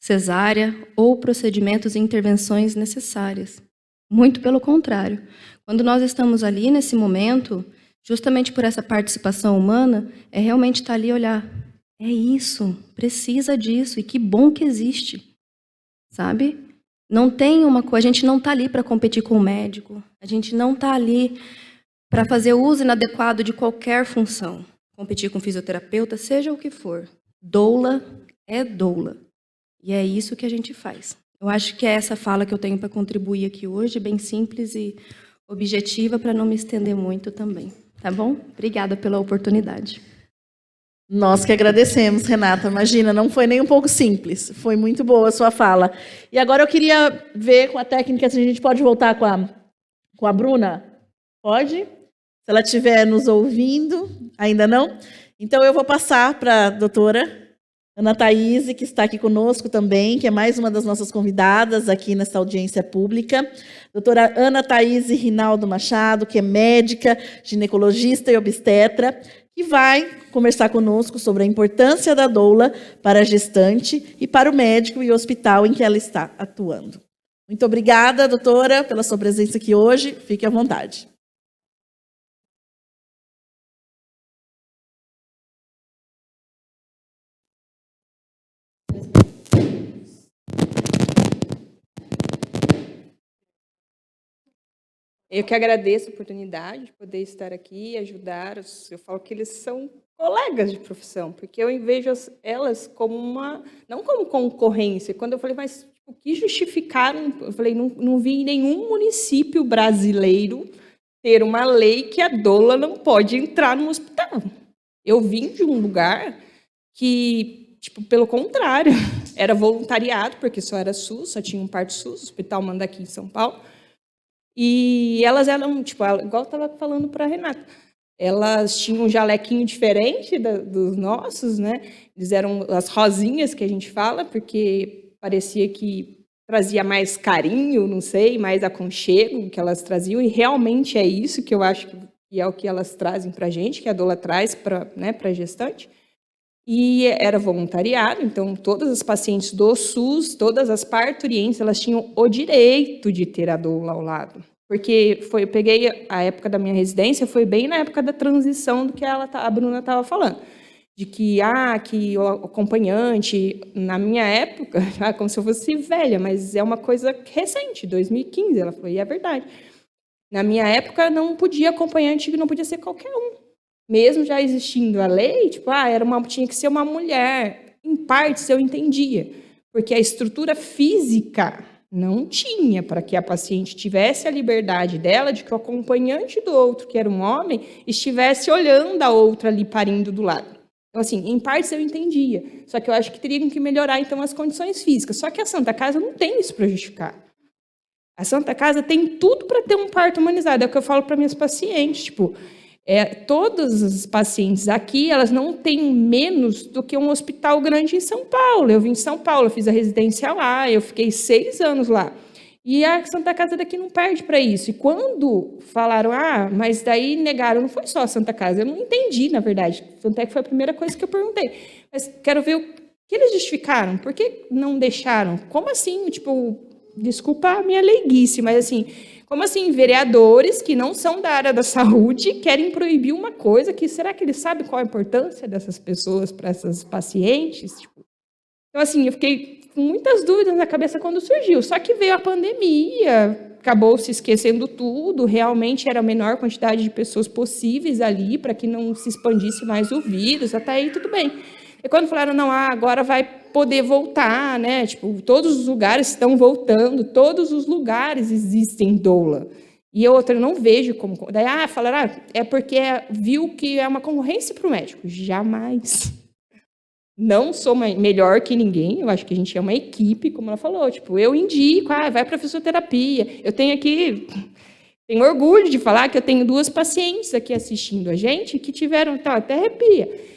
cesárea ou procedimentos e intervenções necessárias. Muito pelo contrário. Quando nós estamos ali nesse momento, justamente por essa participação humana, é realmente estar ali e olhar. É isso, precisa disso, e que bom que existe. Sabe? Não tem uma coisa, a gente não está ali para competir com o médico, a gente não está ali para fazer uso inadequado de qualquer função. Competir com fisioterapeuta, seja o que for. Doula é doula. E é isso que a gente faz. Eu acho que é essa fala que eu tenho para contribuir aqui hoje, bem simples e objetiva, para não me estender muito também. Tá bom? Obrigada pela oportunidade. Nós que agradecemos, Renata. Imagina, não foi nem um pouco simples. Foi muito boa a sua fala. E agora eu queria ver com a técnica se a gente pode voltar com a Bruna. Pode? Se ela estiver nos ouvindo. Ainda não? Então eu vou passar para a doutora Ana Thaís, que está aqui conosco também, que é mais uma das nossas convidadas aqui nessa audiência pública. Doutora Ana Thaís Rinaldo Machado, que é médica, ginecologista e obstetra, que vai conversar conosco sobre a importância da doula para a gestante e para o médico e o hospital em que ela está atuando. Muito obrigada, doutora, pela sua presença aqui hoje. Fique à vontade. Eu que agradeço a oportunidade de poder estar aqui e ajudar. Eu falo que eles são colegas de profissão, porque eu vejo elas como não como concorrência. Quando eu falei, mas o que justificaram? Eu falei, não vi em nenhum município brasileiro ter uma lei que a doula não pode entrar no hospital. Eu vim de um lugar que, pelo contrário, era voluntariado, porque só era SUS, só tinha um parto SUS, Hospital Mandaki em São Paulo. E elas eram, igual eu estava falando para a Renata, elas tinham um jalequinho diferente dos nossos, né? Eles eram as rosinhas que a gente fala, porque parecia que trazia mais carinho, não sei, mais aconchego que elas traziam, e realmente é isso que eu acho que é o que elas trazem para a gente, que a doula traz para a gestante. E era voluntariado, então todas as pacientes do SUS, todas as parturientes, elas tinham o direito de ter a doula ao lado. Porque eu peguei a época da minha residência, foi bem na época da transição do que a Bruna estava falando. De que o acompanhante, na minha época, como se eu fosse velha, mas é uma coisa recente, 2015, ela falou, e é verdade. Na minha época, não podia acompanhante, não podia ser qualquer um. Mesmo já existindo a lei, tinha que ser uma mulher. Em partes eu entendia, porque a estrutura física não tinha para que a paciente tivesse a liberdade dela de que o acompanhante do outro, que era um homem, estivesse olhando a outra ali parindo do lado. Então, assim, em partes eu entendia, só que eu acho que teriam que melhorar, então, as condições físicas. Só que a Santa Casa não tem isso para justificar. A Santa Casa tem tudo para ter um parto humanizado, é o que eu falo para minhas pacientes, todas as pacientes aqui, elas não têm menos do que um hospital grande em São Paulo. Eu vim em São Paulo, eu fiz a residência lá, eu fiquei 6 anos lá. E a Santa Casa daqui não perde para isso. E quando falaram, mas daí negaram, não foi só a Santa Casa, eu não entendi, na verdade. Tanto é que foi a primeira coisa que eu perguntei. Mas quero ver o que eles justificaram, por que não deixaram? Como assim, desculpa a minha leiguice, mas assim, como assim, vereadores que não são da área da saúde querem proibir uma coisa que, será que eles sabem qual a importância dessas pessoas para essas pacientes? Tipo, então, assim, eu fiquei com muitas dúvidas na cabeça quando surgiu, só que veio a pandemia, acabou se esquecendo tudo, realmente era a menor quantidade de pessoas possíveis ali para que não se expandisse mais o vírus, até aí tudo bem. E quando falaram, não, agora vai poder voltar, né? Tipo, todos os lugares estão voltando, todos os lugares existem doula. E outra, eu não vejo como... Daí, falaram, é porque viu que é uma concorrência para o médico. Jamais. Não sou melhor que ninguém, eu acho que a gente é uma equipe, como ela falou. Tipo, eu indico, vai para fisioterapia. Eu tenho orgulho de falar que eu tenho 2 pacientes aqui assistindo a gente que tiveram, até arrepia.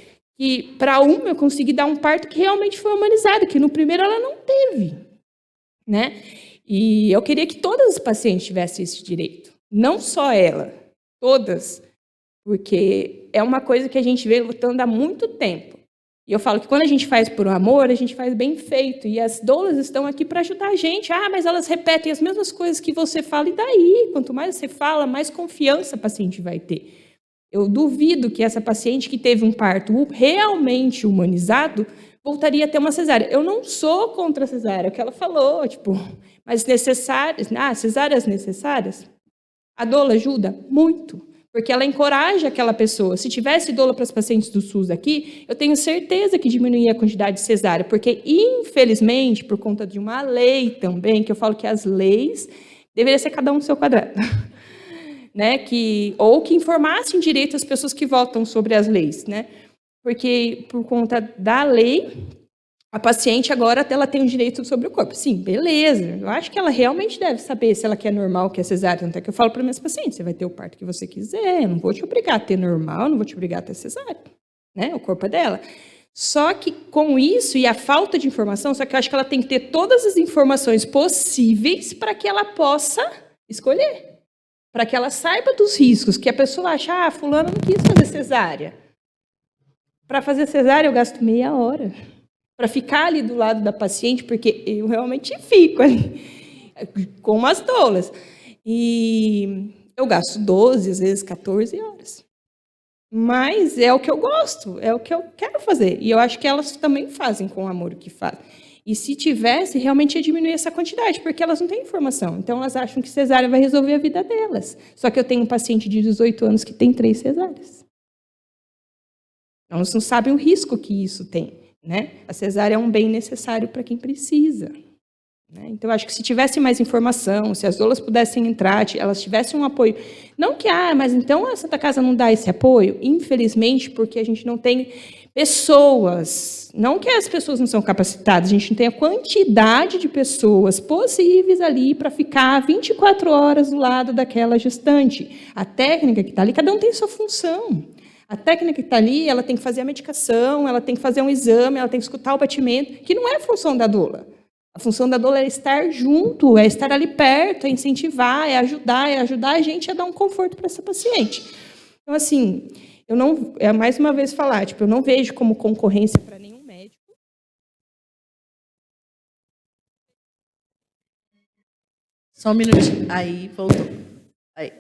E para uma eu consegui dar um parto que realmente foi humanizado, que no primeiro ela não teve, né? E eu queria que todas as pacientes tivessem esse direito, não só ela, todas, porque é uma coisa que a gente vem lutando há muito tempo. E eu falo que quando a gente faz por amor, a gente faz bem feito, e as doulas estão aqui para ajudar a gente. Mas elas repetem as mesmas coisas que você fala, e daí? Quanto mais você fala, mais confiança a paciente vai ter. Eu duvido que essa paciente que teve um parto realmente humanizado voltaria a ter uma cesárea. Eu não sou contra a cesárea, é o que ela falou, tipo, mas necessárias, cesáreas necessárias, a doula ajuda muito, porque ela encoraja aquela pessoa. Se tivesse doula para as pacientes do SUS aqui, eu tenho certeza que diminuía a quantidade de cesárea, porque, infelizmente, por conta de uma lei também, que eu falo que as leis deveriam ser cada um no seu quadrado. Né, ou que informassem direito as pessoas que votam sobre as leis, né? Porque por conta da lei, a paciente agora ela tem o direito sobre o corpo. Sim, beleza. Eu acho que ela realmente deve saber se ela quer normal, quer cesárea. Tanto é que eu falo para minhas pacientes, você vai ter o parto que você quiser, eu não vou te obrigar a ter normal, não vou te obrigar a ter cesárea, né? O corpo é dela. Só que com isso e a falta de informação, só que eu acho que ela tem que ter todas as informações possíveis para que ela possa escolher. Para que ela saiba dos riscos, que a pessoa acha, fulano não quis fazer cesárea. Para fazer cesárea eu gasto meia hora. Para ficar ali do lado da paciente, porque eu realmente fico ali, com as doulas. E eu gasto 12, às vezes 14 horas. Mas é o que eu gosto, é o que eu quero fazer. E eu acho que elas também fazem com amor o que fazem. E se tivesse, realmente ia diminuir essa quantidade, porque elas não têm informação. Então, elas acham que cesárea vai resolver a vida delas. Só que eu tenho um paciente de 18 anos que tem 3 cesáreas. Elas não sabem o risco que isso tem, né? A cesárea é um bem necessário para quem precisa. Né? Então, eu acho que se tivesse mais informação, se as doulas pudessem entrar, elas tivessem um apoio. Não que, mas então a Santa Casa não dá esse apoio? Infelizmente, porque a gente não tem pessoas, não que as pessoas não são capacitadas, a gente não tem a quantidade de pessoas possíveis ali para ficar 24 horas do lado daquela gestante. A técnica que está ali, cada um tem sua função. A técnica que está ali, ela tem que fazer a medicação, ela tem que fazer um exame, ela tem que escutar o batimento, que não é a função da doula. A função da doula é estar junto, é estar ali perto, é incentivar, é ajudar a gente a dar um conforto para essa paciente. Então, assim, eu não, mais uma vez falar, eu não vejo como concorrência para nenhum médico. Só um minutinho. Aí, voltou. Aí.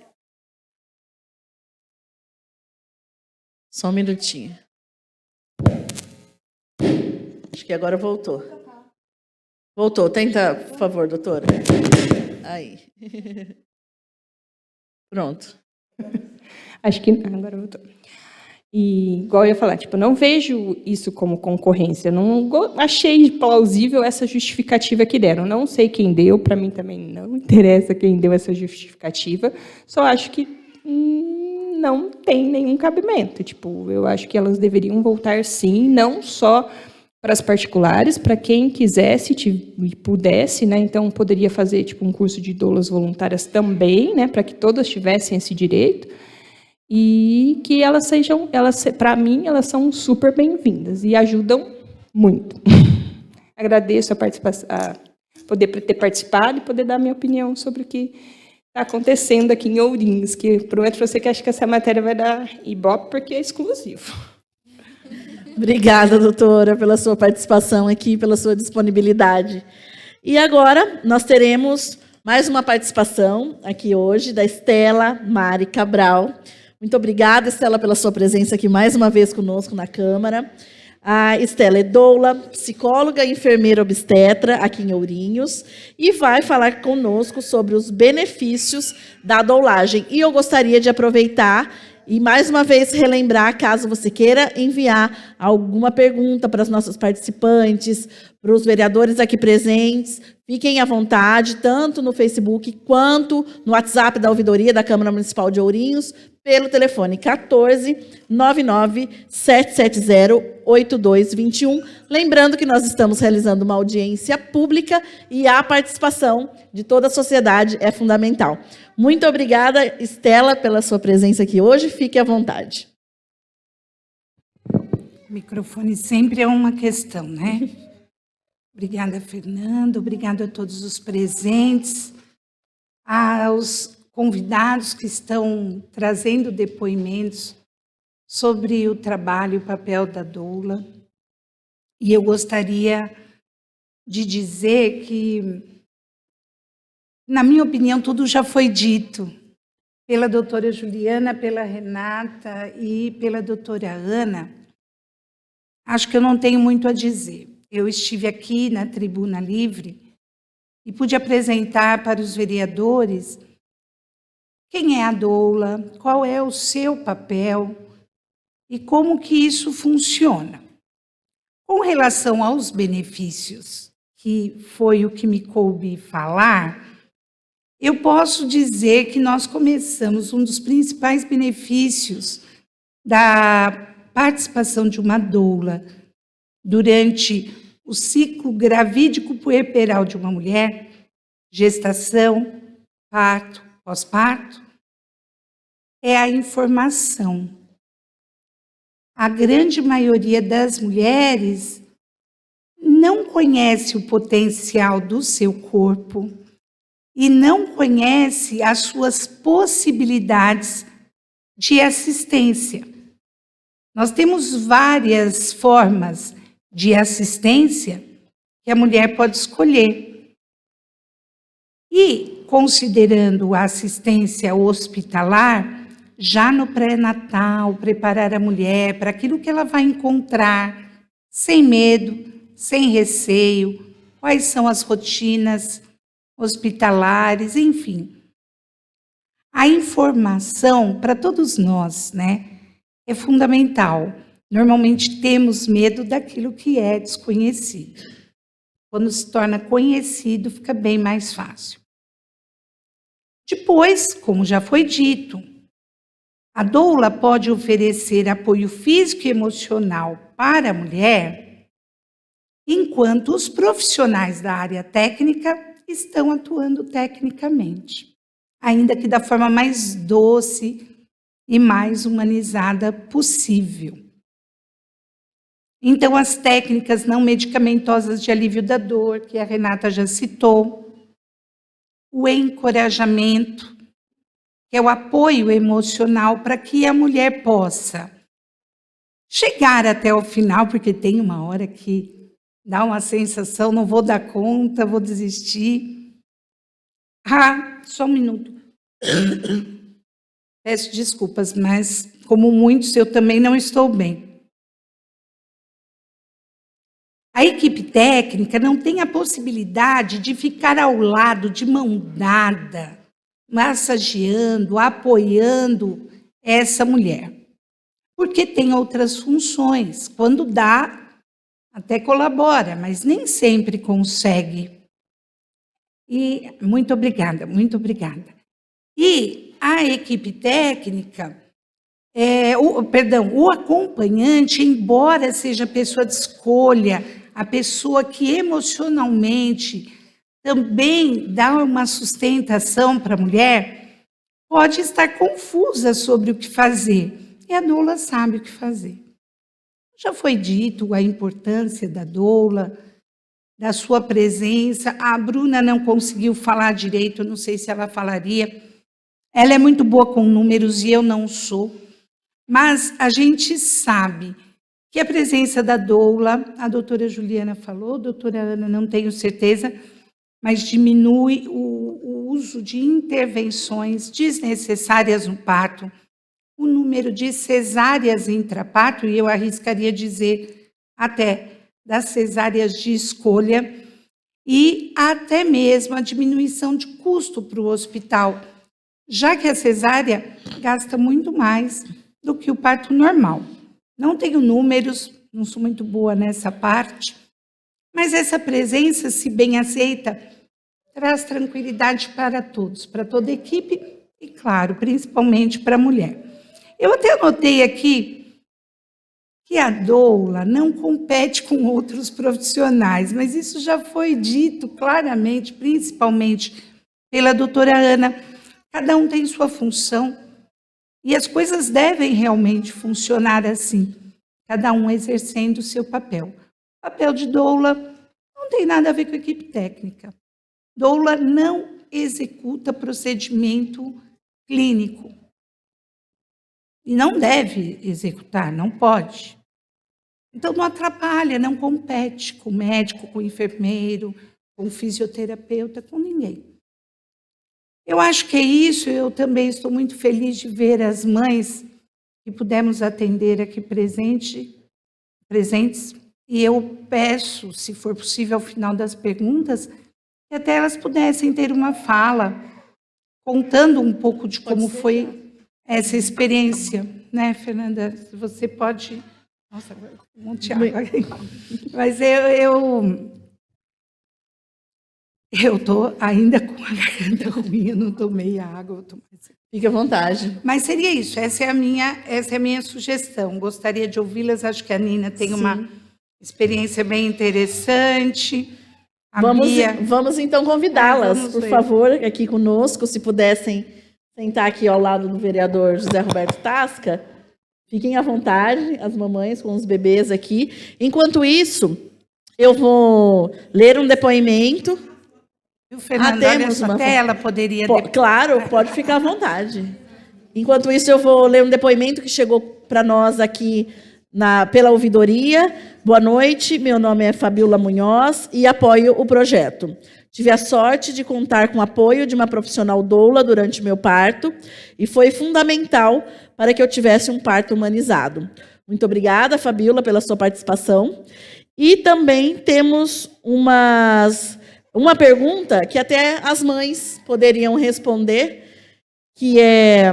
Só um minutinho. Acho que agora voltou. Voltou. Tenta, por favor, doutora. Aí. Pronto. Acho que agora voltou. E, igual eu ia falar, não vejo isso como concorrência. Não achei plausível essa justificativa que deram. Não sei quem deu, para mim também não interessa quem deu essa justificativa. Só acho que não tem nenhum cabimento. Eu acho que elas deveriam voltar, sim, não só para as particulares, para quem quisesse e pudesse, né? Então poderia fazer um curso de doulas voluntárias também, né? Para que todas tivessem esse direito. E que elas para mim, elas são super bem-vindas e ajudam muito. Agradeço a participação, poder ter participado e poder dar minha opinião sobre o que está acontecendo aqui em Ourinhos, que prometo para você que acho que essa matéria vai dar ibope porque é exclusivo. Obrigada, doutora, pela sua participação aqui, pela sua disponibilidade. E agora nós teremos mais uma participação aqui hoje da Estela Mari Cabral. Muito obrigada, Estela, pela sua presença aqui mais uma vez conosco na Câmara. A Estela é doula, psicóloga e enfermeira obstetra aqui em Ourinhos e vai falar conosco sobre os benefícios da doulagem. E eu gostaria de aproveitar e, mais uma vez, relembrar, caso você queira enviar alguma pergunta para os nossos participantes, para os vereadores aqui presentes, fiquem à vontade, tanto no Facebook quanto no WhatsApp da Ouvidoria da Câmara Municipal de Ourinhos, pelo telefone 14 99 770 8221. Lembrando que nós estamos realizando uma audiência pública e a participação de toda a sociedade é fundamental. Muito obrigada, Estela, pela sua presença aqui hoje. Fique à vontade. O microfone sempre é uma questão, né? Obrigada, Fernando. Obrigada a todos os presentes, aos convidados que estão trazendo depoimentos sobre o trabalho e o papel da doula. E eu gostaria de dizer que, na minha opinião, tudo já foi dito pela doutora Juliana, pela Renata e pela doutora Ana. Acho que eu não tenho muito a dizer. Eu estive aqui na Tribuna Livre e pude apresentar para os vereadores quem é a doula, qual é o seu papel e como que isso funciona. Com relação aos benefícios, que foi o que me coube falar, eu posso dizer que nós começamos um dos principais benefícios da participação de uma doula durante o ciclo gravídico puerperal de uma mulher, gestação, parto, pós-parto, é a informação. A grande maioria das mulheres não conhece o potencial do seu corpo e não conhece as suas possibilidades de assistência. Nós temos várias formas de assistência que a mulher pode escolher. E, considerando a assistência hospitalar, já no pré-natal, preparar a mulher para aquilo que ela vai encontrar, sem medo, sem receio, quais são as rotinas hospitalares, enfim. A informação, para todos nós, né, é fundamental. Normalmente temos medo daquilo que é desconhecido. Quando se torna conhecido, fica bem mais fácil. Depois, como já foi dito, a doula pode oferecer apoio físico e emocional para a mulher, enquanto os profissionais da área técnica estão atuando tecnicamente, ainda que da forma mais doce e mais humanizada possível. Então, as técnicas não medicamentosas de alívio da dor, que a Renata já citou, o encorajamento, que é o apoio emocional para que a mulher possa chegar até o final, porque tem uma hora que dá uma sensação, não vou dar conta, vou desistir. Só um minuto. Peço desculpas, mas como muitos, eu também não estou bem. A equipe técnica não tem a possibilidade de ficar ao lado, de mão dada, massageando, apoiando essa mulher, porque tem outras funções. Quando dá, até colabora, mas nem sempre consegue. E muito obrigada, muito obrigada. E a equipe técnica, o acompanhante, embora seja a pessoa de escolha, a pessoa que emocionalmente também dá uma sustentação para a mulher, pode estar confusa sobre o que fazer. E a doula sabe o que fazer. Já foi dito a importância da doula, da sua presença. A Bruna não conseguiu falar direito, não sei se ela falaria. Ela é muito boa com números e eu não sou. Mas a gente sabe que a presença da doula, a doutora Juliana falou, a doutora Ana, não tenho certeza, mas diminui o uso de intervenções desnecessárias no parto, o número de cesáreas intraparto, e eu arriscaria dizer até das cesáreas de escolha, e até mesmo a diminuição de custo para o hospital, já que a cesárea gasta muito mais do que o parto normal. Não tenho números, não sou muito boa nessa parte, mas essa presença, se bem aceita, traz tranquilidade para todos, para toda a equipe e, claro, principalmente para a mulher. Eu até anotei aqui que a doula não compete com outros profissionais, mas isso já foi dito claramente, principalmente pela doutora Ana. Cada um tem sua função e as coisas devem realmente funcionar assim, cada um exercendo o seu papel. O papel de doula não tem nada a ver com a equipe técnica. Doula não executa procedimento clínico. E não deve executar, não pode. Então, não atrapalha, não compete com o médico, com o enfermeiro, com o fisioterapeuta, com ninguém. Eu acho que é isso. Eu também estou muito feliz de ver as mães que pudemos atender aqui presentes. E eu peço, se for possível, ao final das perguntas, que até elas pudessem ter uma fala, contando um pouco de como foi essa experiência, né, Fernanda? Você pode... Nossa, agora um monte de água aqui. Mas eu estou ainda com a garganta ruim, eu não tomei água. Fique à vontade. Mas seria isso, essa é a minha sugestão. Gostaria de ouvi-las, acho que a Nina tem uma experiência bem interessante. Vamos então convidá-las, por favor, aqui conosco, se pudessem sentar aqui ao lado do vereador José Roberto Tasca. Fiquem à vontade, as mamães com os bebês aqui. Enquanto isso, eu vou ler um depoimento. E o Fernando, até ela poderia... Claro, pode ficar à vontade. Enquanto isso, eu vou ler um depoimento que chegou para nós aqui pela ouvidoria. Boa noite, meu nome é Fabiola Munhoz e apoio o projeto. Tive a sorte de contar com o apoio de uma profissional doula durante meu parto e foi fundamental para que eu tivesse um parto humanizado. Muito obrigada, Fabiola, pela sua participação. E também temos uma pergunta que até as mães poderiam responder, que é...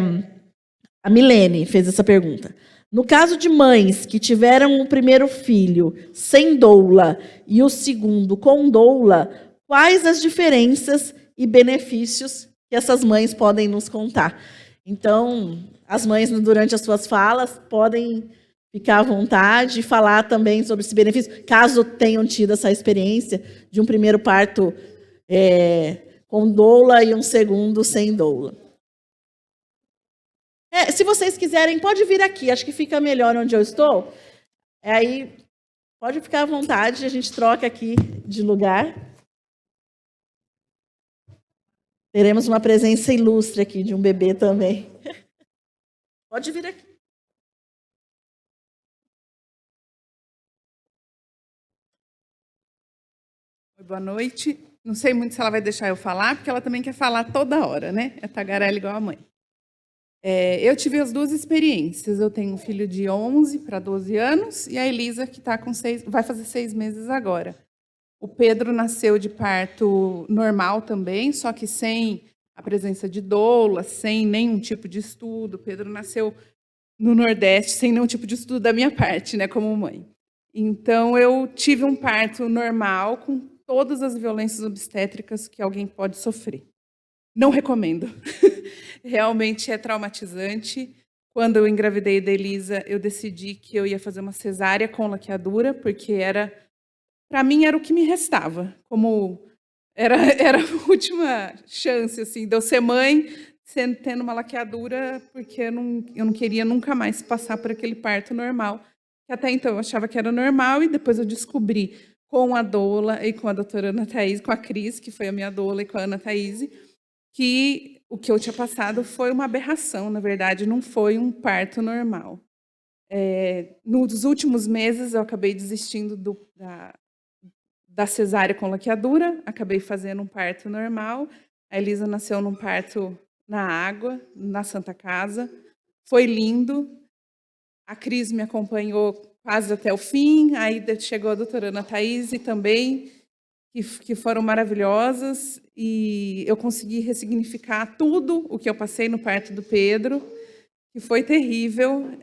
A Milene fez essa pergunta. No caso de mães que tiveram o primeiro filho sem doula e o segundo com doula, quais as diferenças e benefícios que essas mães podem nos contar? Então, as mães, durante as suas falas, podem ficar à vontade e falar também sobre esse benefício, caso tenham tido essa experiência de um primeiro parto com doula e um segundo sem doula. Se vocês quiserem, pode vir aqui, acho que fica melhor onde eu estou. Aí, pode ficar à vontade, a gente troca aqui de lugar. Teremos uma presença ilustre aqui de um bebê também. Pode vir aqui. Boa noite. Não sei muito se ela vai deixar eu falar, porque ela também quer falar toda hora, né? É tagarela igual a mãe. Eu tive as duas experiências. Eu tenho um filho de 11 para 12 anos e a Elisa, que tá com vai fazer 6 meses agora. O Pedro nasceu de parto normal também, só que sem a presença de doula, sem nenhum tipo de estudo. O Pedro nasceu no Nordeste, sem nenhum tipo de estudo da minha parte, né, como mãe. Então, eu tive um parto normal, com todas as violências obstétricas que alguém pode sofrer. Não recomendo. Realmente é traumatizante. Quando eu engravidei da Elisa, eu decidi que eu ia fazer uma cesárea com laqueadura, porque para mim era o que me restava, como era a última chance assim, de eu ser mãe, tendo uma laqueadura, porque eu não queria nunca mais passar por aquele parto normal, que até então eu achava que era normal, e depois eu descobri com a doula e com a doutora Ana Thaís, com a Cris, que foi a minha doula, e com a Ana Thaís, que o que eu tinha passado foi uma aberração, na verdade, não foi um parto normal. Nos últimos meses, eu acabei desistindo da cesárea com laqueadura, acabei fazendo um parto normal. A Elisa nasceu num parto na água, na Santa Casa. Foi lindo. A Cris me acompanhou quase até o fim. Aí chegou a doutora Ana Thaís também, que foram maravilhosas. E eu consegui ressignificar tudo o que eu passei no parto do Pedro, que foi terrível.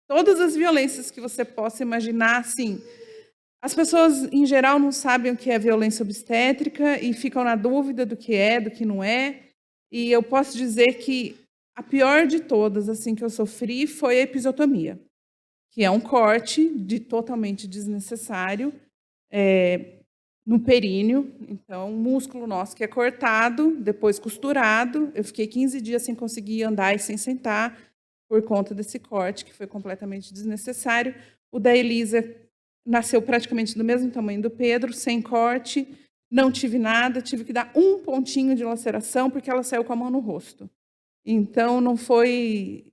Todas as violências que você possa imaginar, assim. As pessoas, em geral, não sabem o que é violência obstétrica e ficam na dúvida do que não é. E eu posso dizer que a pior de todas, assim, que eu sofri foi a episiotomia, que é um corte totalmente desnecessário no períneo. Então, um músculo nosso que é cortado, depois costurado. Eu fiquei 15 dias sem conseguir andar e sem sentar por conta desse corte, que foi completamente desnecessário. O da Elisa nasceu praticamente do mesmo tamanho do Pedro, sem corte, não tive nada, tive que dar um pontinho de laceração, porque ela saiu com a mão no rosto. Então, não foi...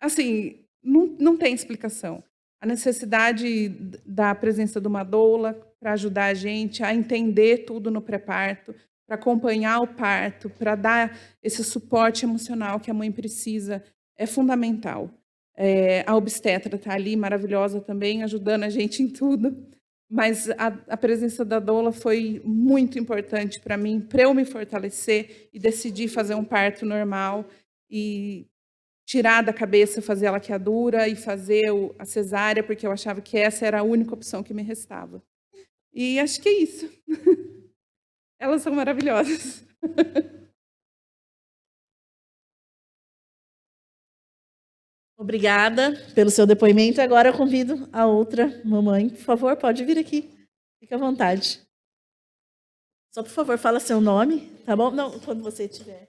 Assim, não tem explicação. A necessidade da presença de uma doula para ajudar a gente a entender tudo no pré-parto, para acompanhar o parto, para dar esse suporte emocional que a mãe precisa, é fundamental. A obstetra está ali, maravilhosa também, ajudando a gente em tudo. Mas a presença da doula foi muito importante para mim, para eu me fortalecer e decidir fazer um parto normal e tirar da cabeça fazer a laqueadura e fazer a cesárea, porque eu achava que essa era a única opção que me restava. E acho que é isso. Elas são maravilhosas. Obrigada pelo seu depoimento. Agora eu convido a outra mamãe. Por favor, pode vir aqui. Fique à vontade. Só, por favor, fala seu nome, tá bom? Não, quando você tiver.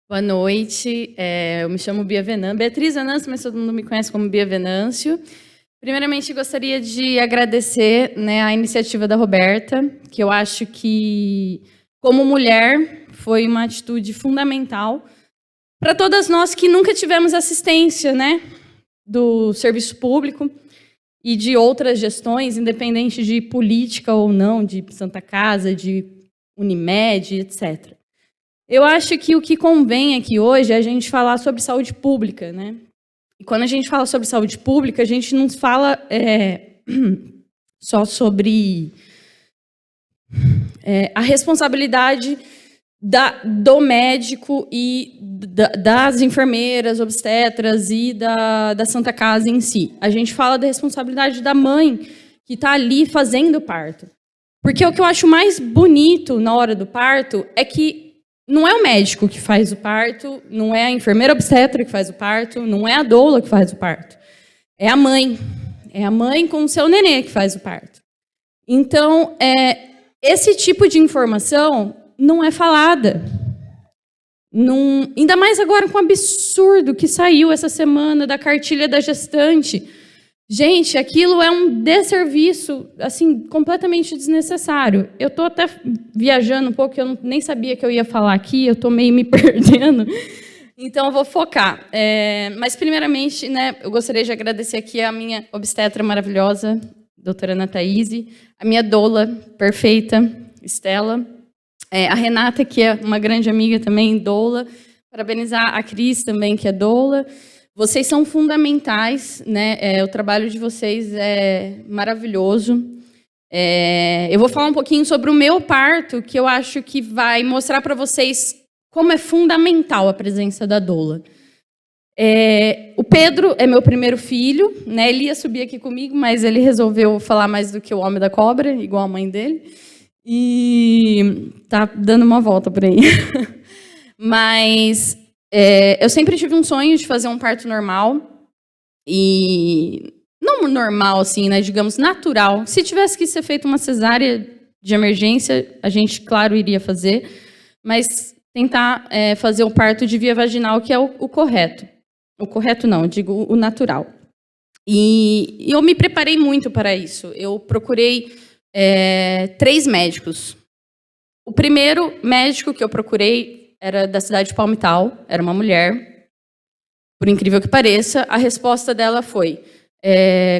Boa noite, eu me chamo Bia Venâncio, Beatriz Venâncio, mas todo mundo me conhece como Bia Venâncio. Primeiramente, gostaria de agradecer, né, a iniciativa da Roberta, que eu acho que, como mulher, foi uma atitude fundamental para todas nós que nunca tivemos assistência, né, do serviço público e de outras gestões, independente de política ou não, de Santa Casa, de Unimed, etc. Eu acho que o que convém aqui hoje é a gente falar sobre saúde pública, né? E quando a gente fala sobre saúde pública, a gente não fala só sobre a responsabilidade do médico e das enfermeiras, obstetras e da Santa Casa em si. A gente fala da responsabilidade da mãe que está ali fazendo o parto. Porque o que eu acho mais bonito na hora do parto é que não é o médico que faz o parto, não é a enfermeira obstetra que faz o parto, não é a doula que faz o parto. É a mãe. É a mãe com o seu nenê que faz o parto. Então, esse tipo de informação não é falada. Não, ainda mais agora com o absurdo que saiu essa semana da cartilha da gestante. Gente, aquilo é um desserviço, assim, completamente desnecessário. Eu estou até viajando um pouco, eu nem sabia que eu ia falar aqui, eu estou meio me perdendo, então eu vou focar. Mas, primeiramente, né, eu gostaria de agradecer aqui a minha obstetra maravilhosa, doutora Ana Thaís, a minha doula perfeita, Estela, a Renata, que é uma grande amiga também, doula, parabenizar a Cris também, que é doula. Vocês são fundamentais, né? O trabalho de vocês é maravilhoso. Eu vou falar um pouquinho sobre o meu parto, que eu acho que vai mostrar para vocês como é fundamental a presença da doula. O Pedro é meu primeiro filho, né? Ele ia subir aqui comigo, mas ele resolveu falar mais do que o homem da cobra, igual a mãe dele, e tá dando uma volta por aí. Mas eu sempre tive um sonho de fazer um parto normal, e não normal, assim, né, digamos, natural. Se tivesse que ser feita uma cesárea de emergência, a gente, claro, iria fazer, mas tentar fazer o parto de via vaginal, que é o correto. O correto não, digo o natural. E eu me preparei muito para isso. Eu procurei 3 médicos. O primeiro médico que eu procurei era da cidade de Palmital, era uma mulher. Por incrível que pareça, a resposta dela foi,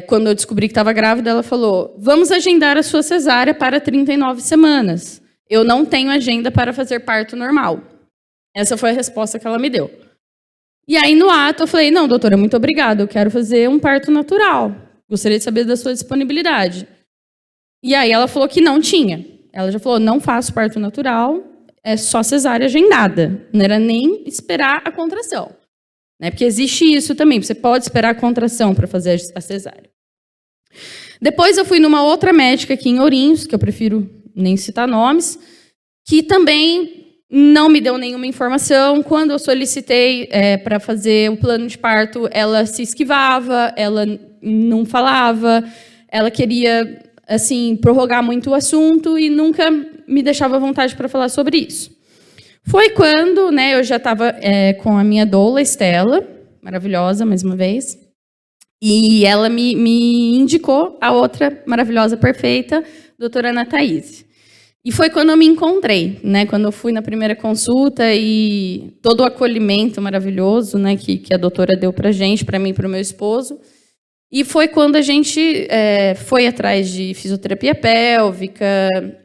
quando eu descobri que estava grávida, ela falou, vamos agendar a sua cesárea para 39 semanas. Eu não tenho agenda para fazer parto normal. Essa foi a resposta que ela me deu. E aí, no ato, eu falei, não, doutora, muito obrigada, eu quero fazer um parto natural. Gostaria de saber da sua disponibilidade. E aí, ela falou que não tinha. Ela já falou, não faço parto natural, é só cesárea agendada. Não era nem esperar a contração. Né? Porque existe isso também, você pode esperar a contração para fazer a cesárea. Depois eu fui numa outra médica aqui em Ourinhos, que eu prefiro nem citar nomes, que também não me deu nenhuma informação. Quando eu solicitei para fazer o plano de parto, ela se esquivava, ela não falava, ela queria assim prorrogar muito o assunto e nunca me deixava à vontade para falar sobre isso. Foi quando, né, eu já estava com a minha doula, Estela, maravilhosa, mais uma vez, e ela me indicou a outra maravilhosa, perfeita, doutora Ana Thaís. E foi quando eu me encontrei, né, quando eu fui na primeira consulta e todo o acolhimento maravilhoso, né, que a doutora deu para gente, para mim e para o meu esposo. E foi quando a gente foi atrás de fisioterapia pélvica,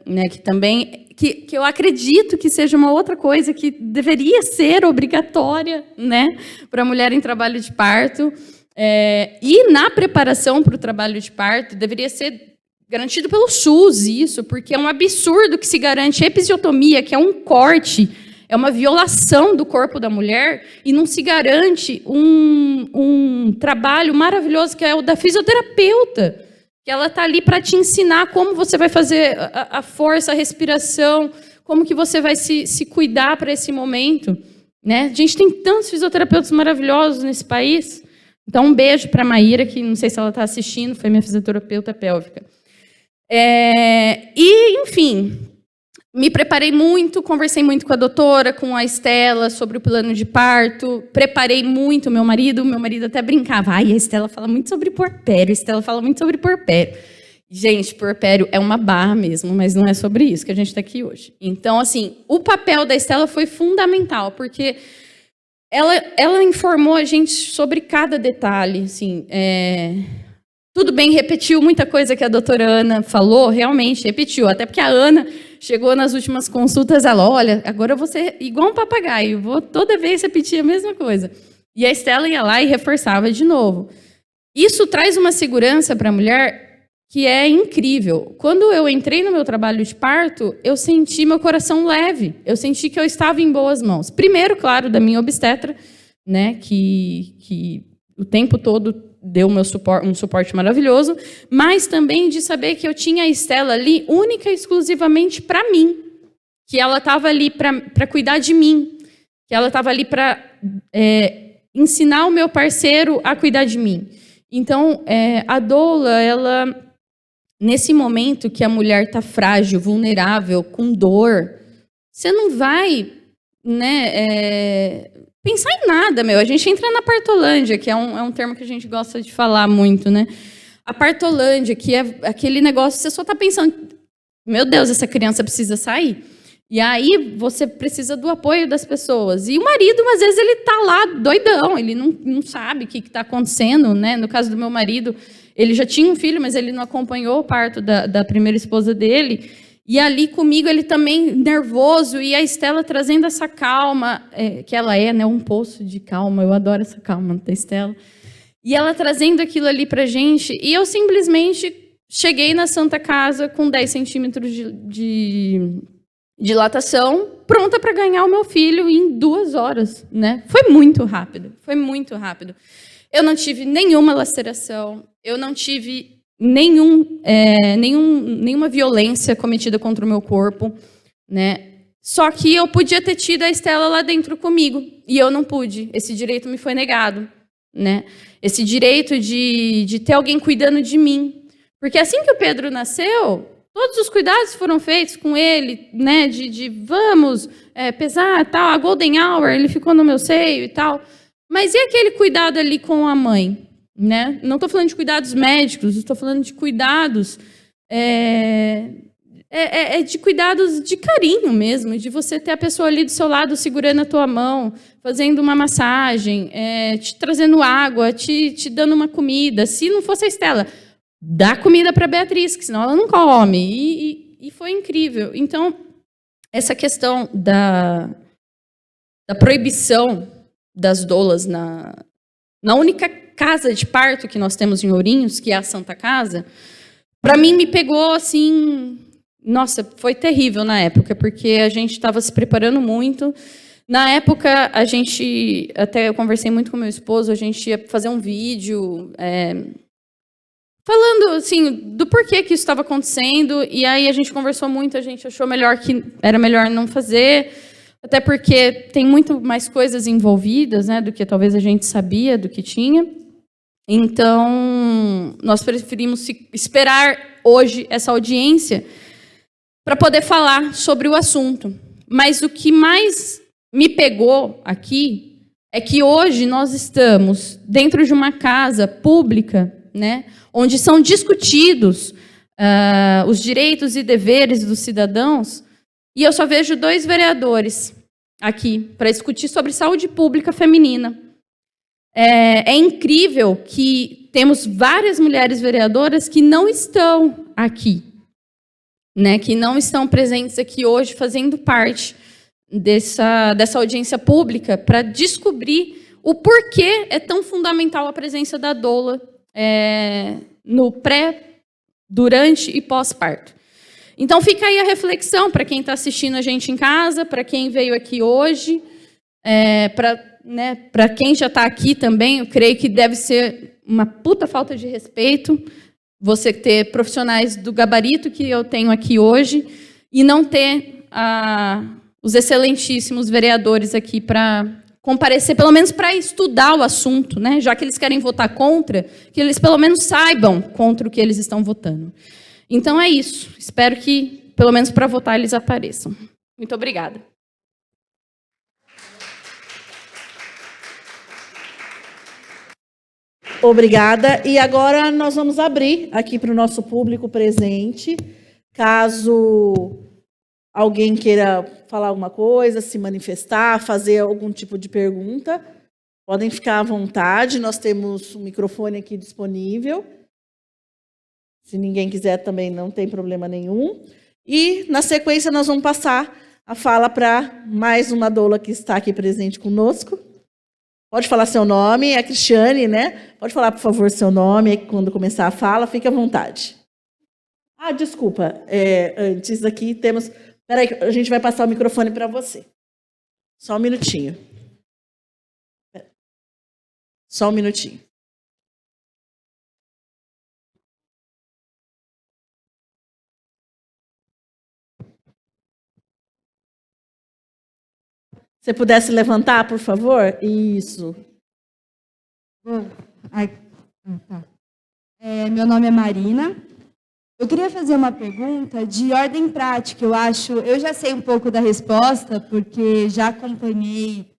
né, que também... Que eu acredito que seja uma outra coisa que deveria ser obrigatória, né, para a mulher em trabalho de parto. E na preparação para o trabalho de parto, deveria ser garantido pelo SUS isso, porque é um absurdo que se garante episiotomia, que é um corte, é uma violação do corpo da mulher, e não se garante um trabalho maravilhoso que é o da fisioterapeuta, que ela está ali para te ensinar como você vai fazer a força, a respiração, como que você vai se cuidar para esse momento. Né? A gente tem tantos fisioterapeutas maravilhosos nesse país. Então, um beijo para a Maíra, que não sei se ela está assistindo, foi minha fisioterapeuta pélvica. Enfim, me preparei muito, conversei muito com a doutora, com a Estela, sobre o plano de parto, preparei muito meu marido até brincava, a Estela fala muito sobre puerpério, Gente, puerpério é uma barra mesmo, mas não é sobre isso que a gente está aqui hoje. Então, assim, o papel da Estela foi fundamental, porque ela informou a gente sobre cada detalhe, assim, tudo bem, repetiu muita coisa que a doutora Ana falou, realmente, repetiu. Até porque a Ana chegou nas últimas consultas, ela, olha, agora eu vou ser igual um papagaio, vou toda vez repetir a mesma coisa. E a Estela ia lá e reforçava de novo. Isso traz uma segurança para a mulher que é incrível. Quando eu entrei no meu trabalho de parto, eu senti meu coração leve, eu senti que eu estava em boas mãos. Primeiro, claro, da minha obstetra, né, que o tempo todo deu um suporte maravilhoso, mas também de saber que eu tinha a Estela ali única e exclusivamente para mim, que ela estava ali para cuidar de mim, que ela estava ali para ensinar o meu parceiro a cuidar de mim. Então, a doula, ela, nesse momento que a mulher está frágil, vulnerável, com dor, você não vai, né, pensar em nada, meu. A gente entra na partolândia, que é um termo que a gente gosta de falar muito, né? A partolândia, que é aquele negócio que você só está pensando, meu Deus, essa criança precisa sair. E aí você precisa do apoio das pessoas. E o marido, às vezes, ele está lá doidão, ele não sabe o que está acontecendo, né? No caso do meu marido, ele já tinha um filho, mas ele não acompanhou o parto da primeira esposa dele. E ali comigo, ele também nervoso, e a Estela trazendo essa calma, que ela é, né, um poço de calma, eu adoro essa calma da Estela. E ela trazendo aquilo ali pra gente, e eu simplesmente cheguei na Santa Casa com 10 centímetros de dilatação, pronta para ganhar o meu filho em 2 horas, né? Foi muito rápido, foi muito rápido. Eu não tive nenhuma laceração, eu não tive nenhuma violência cometida contra o meu corpo, né? Só que eu podia ter tido a Estela lá dentro comigo, e eu não pude. Esse direito me foi negado, né? Esse direito de ter alguém cuidando de mim. Porque assim que o Pedro nasceu, todos os cuidados foram feitos com ele, né? Vamos pesar, tal, a golden hour, ele ficou no meu seio e tal. Mas e aquele cuidado ali com a mãe? Né? Não estou falando de cuidados médicos, estou falando de cuidados é de cuidados de carinho mesmo, de você ter a pessoa ali do seu lado segurando a tua mão, fazendo uma massagem, te trazendo água, te dando uma comida. Se não fosse a Estela, dá comida para a Beatriz, que senão ela não come. E foi incrível. Então, essa questão da proibição das doulas na única casa de parto que nós temos em Ourinhos, que é a Santa Casa, para mim me pegou assim... Nossa, foi terrível na época, porque a gente estava se preparando muito. Na época, até eu conversei muito com meu esposo, a gente ia fazer um vídeo falando assim, do porquê que isso estava acontecendo, e aí a gente conversou muito, a gente achou que era melhor não fazer, até porque tem muito mais coisas envolvidas, né, do que talvez a gente sabia do que tinha. Então, nós preferimos esperar hoje essa audiência para poder falar sobre o assunto. Mas o que mais me pegou aqui é que hoje nós estamos dentro de uma casa pública, né, onde são discutidos os direitos e deveres dos cidadãos, e eu só vejo 2 vereadores aqui para discutir sobre saúde pública feminina. É incrível que temos várias mulheres vereadoras que não estão aqui, né, que não estão presentes aqui hoje, fazendo parte dessa audiência pública, para descobrir o porquê é tão fundamental a presença da doula no pré, durante e pós-parto. Então, fica aí a reflexão para quem está assistindo a gente em casa, para quem veio aqui hoje, para quem já está aqui também. Eu creio que deve ser uma puta falta de respeito você ter profissionais do gabarito que eu tenho aqui hoje e não ter os excelentíssimos vereadores aqui para comparecer, pelo menos para estudar o assunto, né? Já que eles querem votar contra, que eles pelo menos saibam contra o que eles estão votando. Então é isso. Espero que, pelo menos para votar, eles apareçam. Muito obrigada. Obrigada. E agora nós vamos abrir aqui para o nosso público presente. Caso alguém queira falar alguma coisa, se manifestar, fazer algum tipo de pergunta, podem ficar à vontade. Nós temos um microfone aqui disponível. Se ninguém quiser também não tem problema nenhum. E, na sequência, nós vamos passar a fala para mais uma doula que está aqui presente conosco. Pode falar seu nome, é a Cristiane, né? Pode falar, por favor, seu nome, quando começar a fala, fique à vontade. Desculpa, antes aqui temos... Espera aí, a gente vai passar o microfone para você. Só um minutinho. Só um minutinho. Se pudesse levantar, por favor? Isso. Tá. Meu nome é Marina. Eu queria fazer uma pergunta de ordem prática. Eu já sei um pouco da resposta, porque já acompanhei,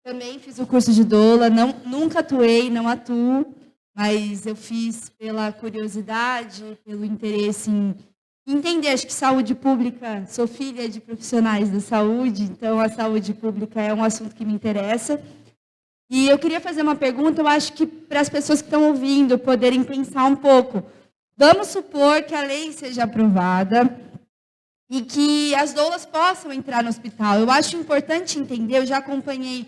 também fiz o curso de doula, nunca atuei, não atuo, mas eu fiz pela curiosidade, pelo interesse em entender. Acho que saúde pública, sou filha de profissionais da saúde, então a saúde pública é um assunto que me interessa. E eu queria fazer uma pergunta, eu acho que para as pessoas que estão ouvindo poderem pensar um pouco. Vamos supor que a lei seja aprovada e que as doulas possam entrar no hospital. Eu acho importante entender, eu já acompanhei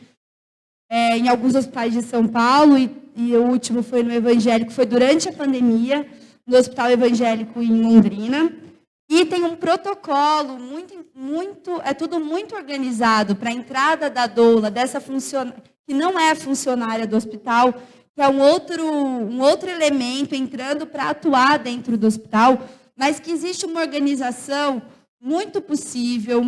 em alguns hospitais de São Paulo, e o último foi no Evangélico, foi durante a pandemia, no Hospital Evangélico em Londrina. E tem um protocolo tudo muito organizado para a entrada da doula, dessa funcionária, que não é funcionária do hospital, que é um outro elemento entrando para atuar dentro do hospital, mas que existe uma organização muito possível,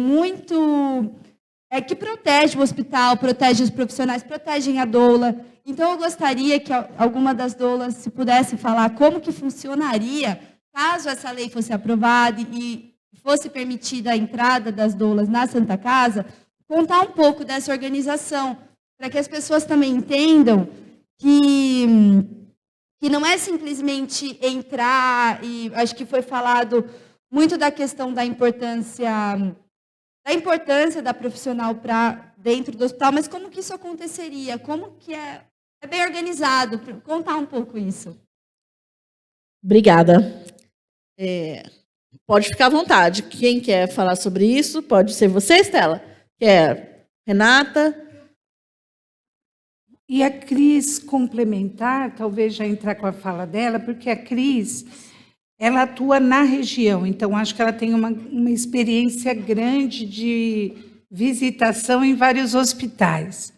que protege o hospital, protege os profissionais, protegem a doula. Então, eu gostaria que alguma das doulas, se pudesse falar como que funcionaria caso essa lei fosse aprovada e fosse permitida a entrada das doulas na Santa Casa, contar um pouco dessa organização, para que as pessoas também entendam que não é simplesmente entrar, e acho que foi falado muito da questão da importância da profissional para dentro do hospital, mas como que isso aconteceria? Como que é bem organizado? Contar um pouco isso. Obrigada. Pode ficar à vontade. Quem quer falar sobre isso? Pode ser você, Estela? Quer? Renata? E a Cris complementar, talvez já entrar com a fala dela, porque a Cris, ela atua na região, então acho que ela tem uma experiência grande de visitação em vários hospitais.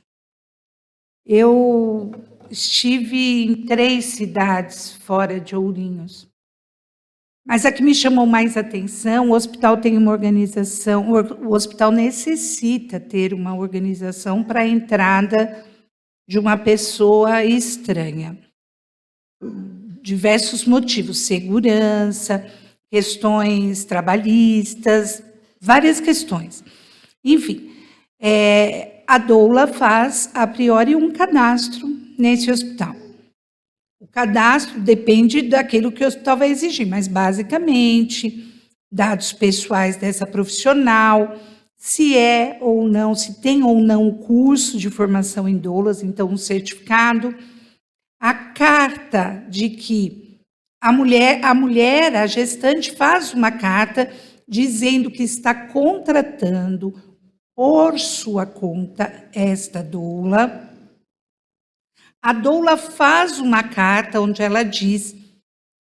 Eu estive em 3 cidades fora de Ourinhos. Mas a que me chamou mais atenção, o hospital tem uma organização, o hospital necessita ter uma organização para a entrada de uma pessoa estranha. Diversos motivos, segurança, questões trabalhistas, várias questões. Enfim, a doula faz, a priori, um cadastro nesse hospital. O cadastro depende daquilo que o hospital vai exigir, mas, basicamente, dados pessoais dessa profissional, se é ou não, se tem ou não o curso de formação em doulas, então um certificado, a carta de que a gestante faz uma carta dizendo que está contratando por sua conta esta doula. A doula faz uma carta onde ela diz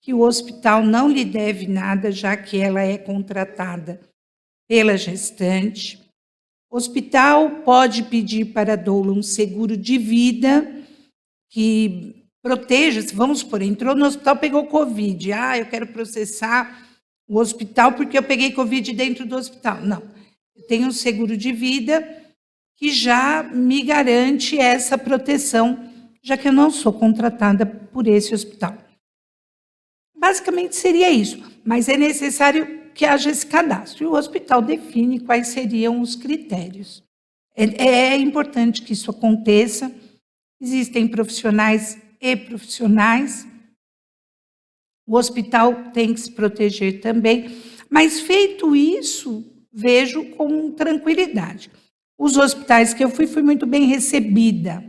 que o hospital não lhe deve nada, já que ela é contratada pela gestante. O hospital pode pedir para a doula um seguro de vida que proteja-se. Vamos supor, entrou no hospital, pegou Covid. Eu quero processar o hospital porque eu peguei Covid dentro do hospital. Não, eu tenho um seguro de vida que já me garante essa proteção, já que eu não sou contratada por esse hospital. Basicamente seria isso, mas é necessário que haja esse cadastro. E o hospital define quais seriam os critérios. É importante que isso aconteça. Existem profissionais e profissionais. O hospital tem que se proteger também. Mas, feito isso, vejo com tranquilidade. Os hospitais que eu fui muito bem recebida,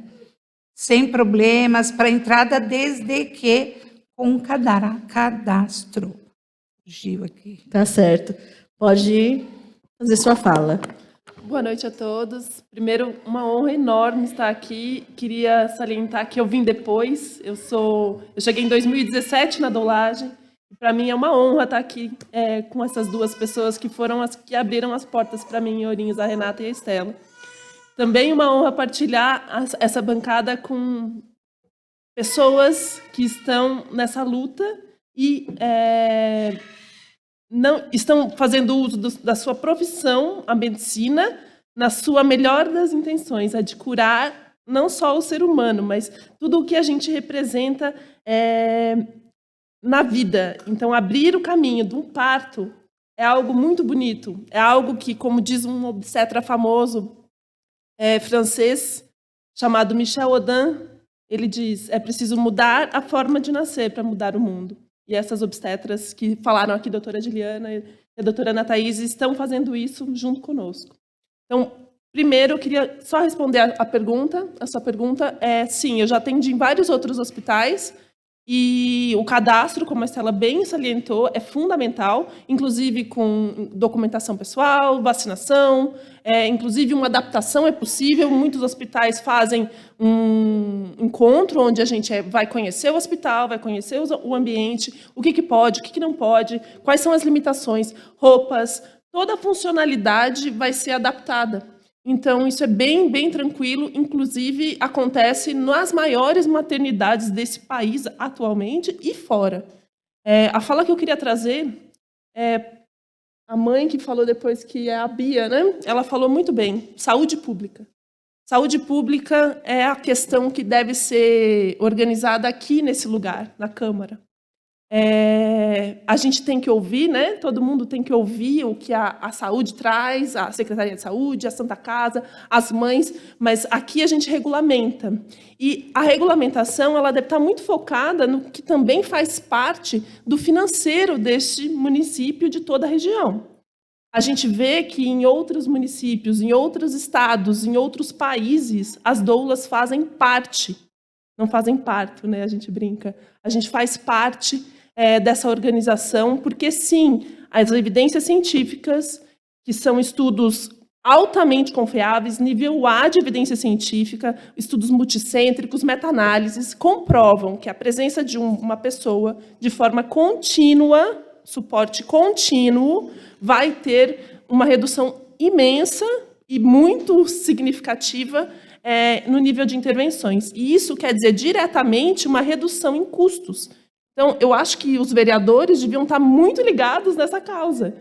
sem problemas para entrada, desde que com um cadastro. Fugiu aqui. Tá certo. Pode fazer sua fala. Boa noite a todos. Primeiro, uma honra enorme estar aqui. Queria salientar que eu vim depois. Eu cheguei em 2017 na doulagem. Para mim é uma honra estar aqui com essas duas pessoas que foram as que abriram as portas para mim em Ourinhos, a Renata e a Estela. Também uma honra partilhar essa bancada com pessoas que estão nessa luta e não estão fazendo uso da sua profissão, a medicina, na sua melhor das intenções, a de curar não só o ser humano, mas tudo o que a gente representa na vida. Então, abrir o caminho de um parto é algo muito bonito, é algo que, como diz um obstetra famoso francês, chamado Michel Audin, ele diz, é preciso mudar a forma de nascer para mudar o mundo. E essas obstetras que falaram aqui, a doutora Juliana e a doutora Ana Thaís, estão fazendo isso junto conosco. Então, primeiro, eu queria só responder a pergunta. A sua pergunta sim, eu já atendi em vários outros hospitais, e o cadastro, como a Estela bem salientou, é fundamental, inclusive com documentação pessoal, vacinação, inclusive uma adaptação é possível. Muitos hospitais fazem um encontro onde a gente vai conhecer o hospital, vai conhecer o ambiente, o que pode, o que não pode, quais são as limitações, roupas, toda a funcionalidade vai ser adaptada. Então, isso é bem, bem tranquilo. Inclusive, acontece nas maiores maternidades desse país atualmente e fora. A fala que eu queria trazer a mãe que falou depois, que é a Bia, né? Ela falou muito bem, saúde pública. Saúde pública é a questão que deve ser organizada aqui nesse lugar, na Câmara. A gente tem que ouvir, né? Todo mundo tem que ouvir o que a saúde traz, a Secretaria de Saúde, a Santa Casa, as mães, mas aqui a gente regulamenta. E a regulamentação ela deve estar muito focada no que também faz parte do financeiro deste município, de toda a região. A gente vê que em outros municípios, em outros estados, em outros países, as doulas fazem parte. Não fazem parto, né? A gente brinca. A gente faz parte dessa organização, porque, sim, as evidências científicas, que são estudos altamente confiáveis, nível A de evidência científica, estudos multicêntricos, meta-análises, comprovam que a presença de uma pessoa, de forma contínua, suporte contínuo, vai ter uma redução imensa e muito significativa no nível de intervenções. E isso quer dizer diretamente uma redução em custos. Então, eu acho que os vereadores deviam estar muito ligados nessa causa.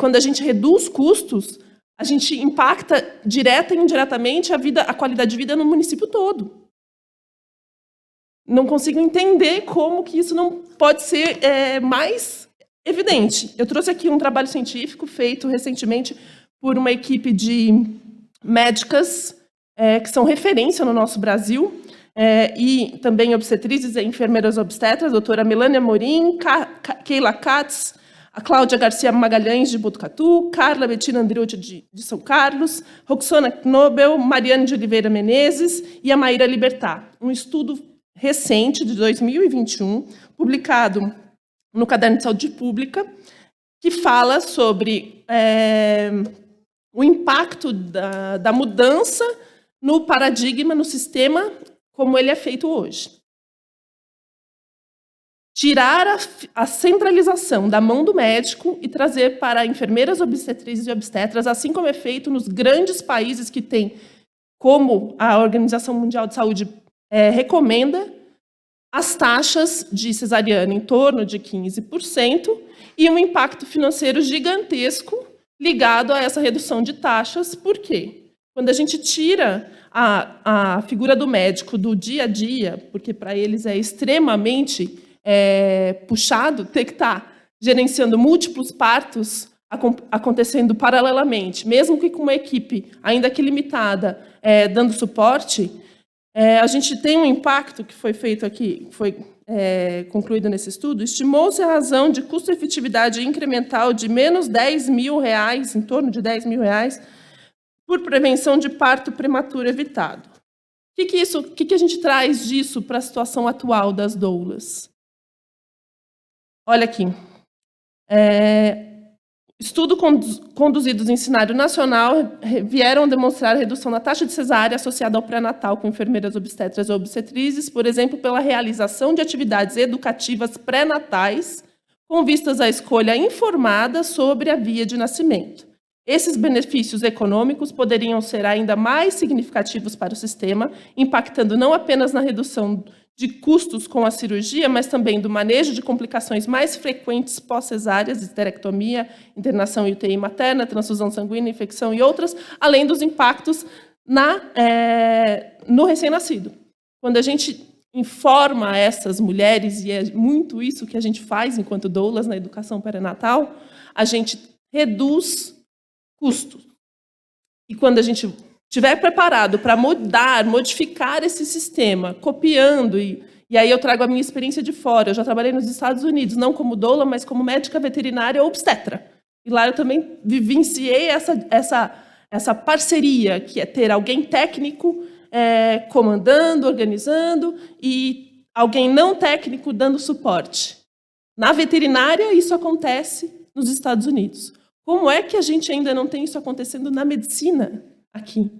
Quando a gente reduz custos, a gente impacta direta e indiretamente a qualidade de vida no município todo. Não consigo entender como que isso não pode ser mais evidente. Eu trouxe aqui um trabalho científico feito recentemente por uma equipe de médicas que são referência no nosso Brasil, e também obstetrizes e enfermeiras obstetras, a doutora Melânia Morim, Keila Katz, a Cláudia Garcia Magalhães, de Botucatu, Carla Bettina Andriucci, de São Carlos, Roxana Knobel, Mariane de Oliveira Menezes e a Maíra Libertar. Um estudo recente, de 2021, publicado no Caderno de Saúde Pública, que fala sobre o impacto da mudança no paradigma, no sistema, como ele é feito hoje. Tirar a centralização da mão do médico e trazer para enfermeiras obstetrizes e obstetras, assim como é feito nos grandes países que têm, como a Organização Mundial de Saúde recomenda, as taxas de cesariana em torno de 15% e um impacto financeiro gigantesco ligado a essa redução de taxas. Por quê? Quando a gente tira a figura do médico do dia a dia, porque para eles é extremamente puxado ter que estar gerenciando múltiplos partos acontecendo paralelamente, mesmo que com uma equipe, ainda que limitada, dando suporte, a gente tem um impacto que foi feito aqui, foi concluído nesse estudo, estimou-se a razão de custo-efetividade incremental de menos R$10 mil, em torno de R$10 mil, por prevenção de parto prematuro evitado. O que a gente traz disso para a situação atual das doulas? Olha aqui. Estudos conduzidos em cenário nacional vieram demonstrar a redução da taxa de cesárea associada ao pré-natal com enfermeiras obstetras ou obstetrizes, por exemplo, pela realização de atividades educativas pré-natais com vistas à escolha informada sobre a via de nascimento. Esses benefícios econômicos poderiam ser ainda mais significativos para o sistema, impactando não apenas na redução de custos com a cirurgia, mas também do manejo de complicações mais frequentes pós-cesáreas, esterectomia, internação em UTI materna, transfusão sanguínea, infecção e outras, além dos impactos no recém-nascido. Quando a gente informa essas mulheres, e é muito isso que a gente faz enquanto doulas na educação perinatal, a gente reduz custos. E quando a gente estiver preparado para modificar esse sistema, copiando, e aí eu trago a minha experiência de fora. Eu já trabalhei nos Estados Unidos, não como doula, mas como médica veterinária obstetra. E lá eu também vivenciei essa parceria, que é ter alguém técnico comandando, organizando, e alguém não técnico dando suporte. Na veterinária, isso acontece nos Estados Unidos. Como é que a gente ainda não tem isso acontecendo na medicina aqui?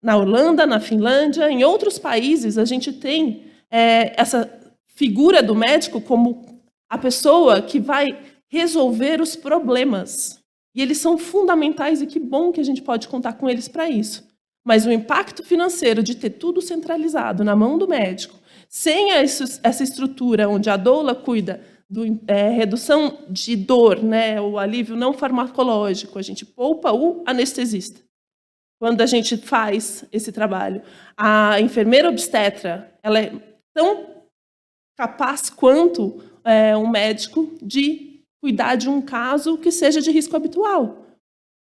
Na Holanda, na Finlândia, em outros países, a gente tem essa figura do médico como a pessoa que vai resolver os problemas. E eles são fundamentais, e que bom que a gente pode contar com eles para isso. Mas o impacto financeiro de ter tudo centralizado na mão do médico, sem essa estrutura onde a doula cuida redução de dor, né, o alívio não farmacológico, a gente poupa o anestesista. Quando a gente faz esse trabalho, a enfermeira obstetra, ela é tão capaz quanto um médico de cuidar de um caso que seja de risco habitual.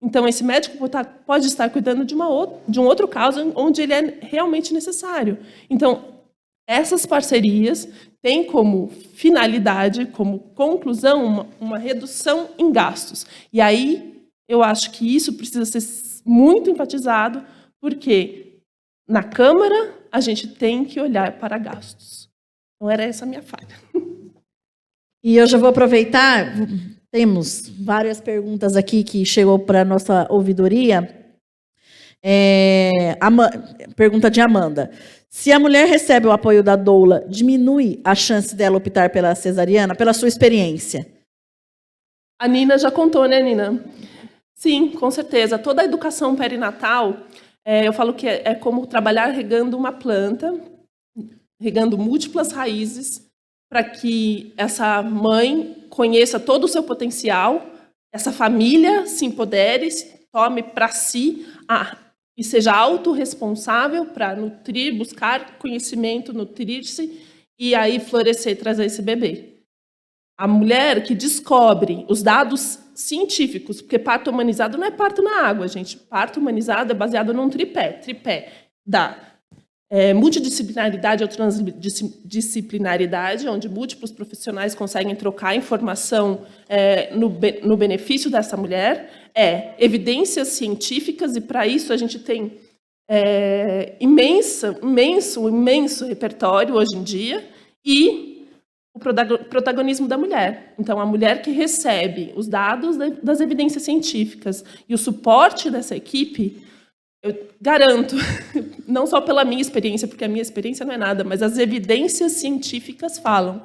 Então, esse médico pode estar cuidando de um outro caso onde ele é realmente necessário. Então, essas parcerias têm como finalidade, como conclusão, uma redução em gastos. E aí, eu acho que isso precisa ser muito enfatizado, porque na Câmara a gente tem que olhar para gastos. Então, era essa a minha falha. E eu já vou aproveitar, temos várias perguntas aqui que chegou para a nossa ouvidoria. Pergunta de Amanda. Se a mulher recebe o apoio da doula, diminui a chance dela optar pela cesariana, pela sua experiência? A Nina já contou, né, Nina? Sim, com certeza. Toda a educação perinatal, eu falo que é como trabalhar regando uma planta, regando múltiplas raízes, para que essa mãe conheça todo o seu potencial, essa família se empodere, tome para si e seja autorresponsável para nutrir, buscar conhecimento, nutrir-se e aí florescer, trazer esse bebê. A mulher que descobre os dados científicos, porque parto humanizado não é parto na água, gente. Parto humanizado é baseado num tripé da multidisciplinaridade ou transdisciplinaridade, onde múltiplos profissionais conseguem trocar informação no benefício dessa mulher, evidências científicas, e para isso a gente tem imenso repertório hoje em dia, e o protagonismo da mulher. Então, a mulher que recebe os dados das evidências científicas e o suporte dessa equipe, eu garanto, não só pela minha experiência, porque a minha experiência não é nada, mas as evidências científicas falam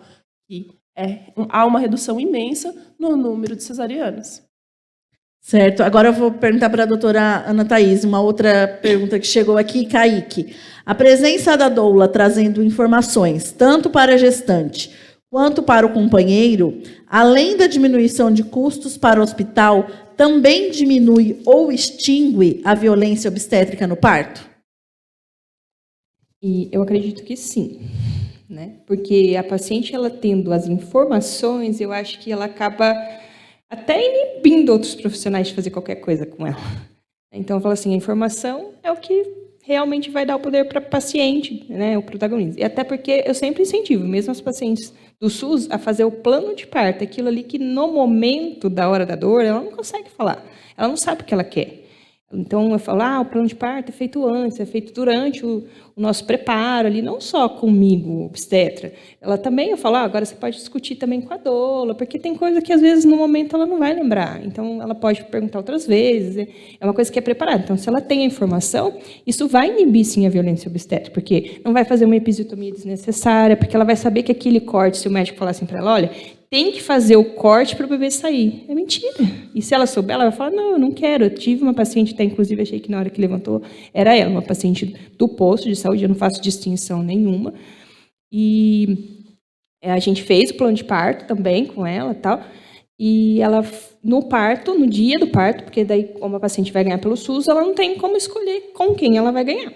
que há uma redução imensa no número de cesarianas. Certo. Agora eu vou perguntar para a doutora Ana Thaís, uma outra pergunta que chegou aqui, Kaique. A presença da doula trazendo informações, tanto para a gestante quanto para o companheiro, além da diminuição de custos para o hospital, também diminui ou extingue a violência obstétrica no parto? E eu acredito que sim, né? Porque a paciente, ela tendo as informações, eu acho que ela acaba até inibindo outros profissionais de fazer qualquer coisa com ela. Então, eu falo assim, a informação é o que realmente vai dar o poder para a paciente, né, o protagonismo. E até porque eu sempre incentivo, mesmo as pacientes do SUS, a fazer o plano de parto, aquilo ali que no momento da hora da dor, ela não consegue falar, ela não sabe o que ela quer. Então, eu falo, o plano de parto é feito antes, é feito durante o nosso preparo ali, não só comigo, obstetra. Ela também, eu falo, agora você pode discutir também com a doula, porque tem coisa que, às vezes, no momento, ela não vai lembrar. Então, ela pode perguntar outras vezes. É uma coisa que é preparada. Então, se ela tem a informação, isso vai inibir, sim, a violência obstétrica, porque não vai fazer uma episiotomia desnecessária, porque ela vai saber que aquele corte, se o médico falar assim para ela, olha, tem que fazer o corte para o bebê sair. É mentira. E se ela souber, ela vai falar, não, eu não quero. Eu tive uma paciente, até inclusive achei que na hora que levantou, era ela, uma paciente do posto de saúde, eu não faço distinção nenhuma. E a gente fez o plano de parto também com ela, tal. E ela, no parto, no dia do parto, porque daí, como a paciente vai ganhar pelo SUS, ela não tem como escolher com quem ela vai ganhar,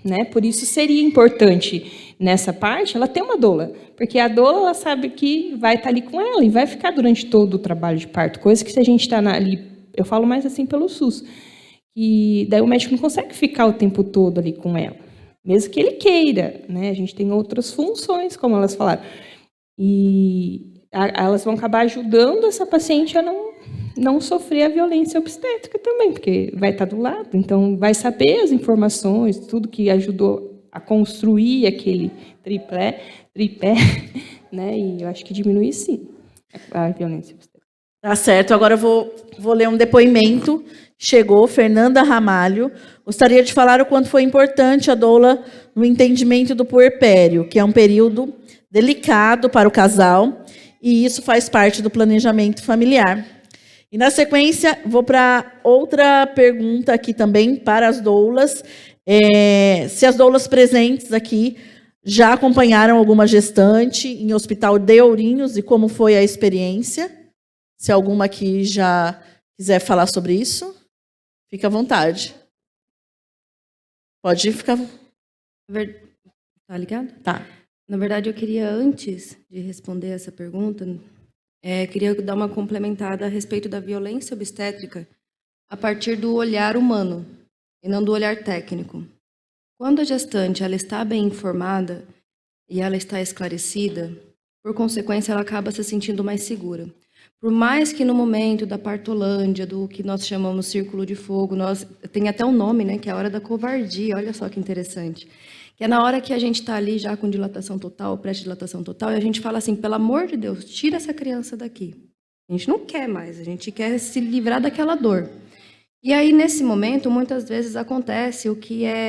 né? Por isso seria importante, nessa parte, ela ter uma doula, porque a doula, ela sabe que vai estar ali com ela e vai ficar durante todo o trabalho de parto, coisa que se a gente está ali, eu falo mais assim pelo SUS, e daí o médico não consegue ficar o tempo todo ali com ela, mesmo que ele queira, né? A gente tem outras funções, como elas falaram, e elas vão acabar ajudando essa paciente a não sofrer a violência obstétrica também, porque vai estar do lado, então vai saber as informações, tudo que ajudou a construir aquele tripé, né? E eu acho que diminui, sim, a violência obstétrica. Tá certo. Agora eu vou ler um depoimento. Chegou Fernanda Ramalho. Gostaria de falar o quanto foi importante a doula no entendimento do puerpério, que é um período delicado para o casal, e isso faz parte do planejamento familiar. E, na sequência, vou para outra pergunta aqui também para as doulas. Se as doulas presentes aqui já acompanharam alguma gestante em hospital de Ourinhos e como foi a experiência. Se alguma aqui já quiser falar sobre isso, fica à vontade. Pode ficar. Tá ligado? Tá. Na verdade, eu queria, antes de responder essa pergunta, queria dar uma complementada a respeito da violência obstétrica a partir do olhar humano e não do olhar técnico. Quando a gestante ela está bem informada e ela está esclarecida, por consequência, ela acaba se sentindo mais segura. Por mais que no momento da partolândia, do que nós chamamos círculo de fogo, tem até um nome, né, que é a hora da covardia, olha só que interessante. Que é na hora que a gente está ali já com dilatação total, pré-dilatação total, e a gente fala assim, pelo amor de Deus, tira essa criança daqui. A gente não quer mais, a gente quer se livrar daquela dor. E aí, nesse momento, muitas vezes acontece o que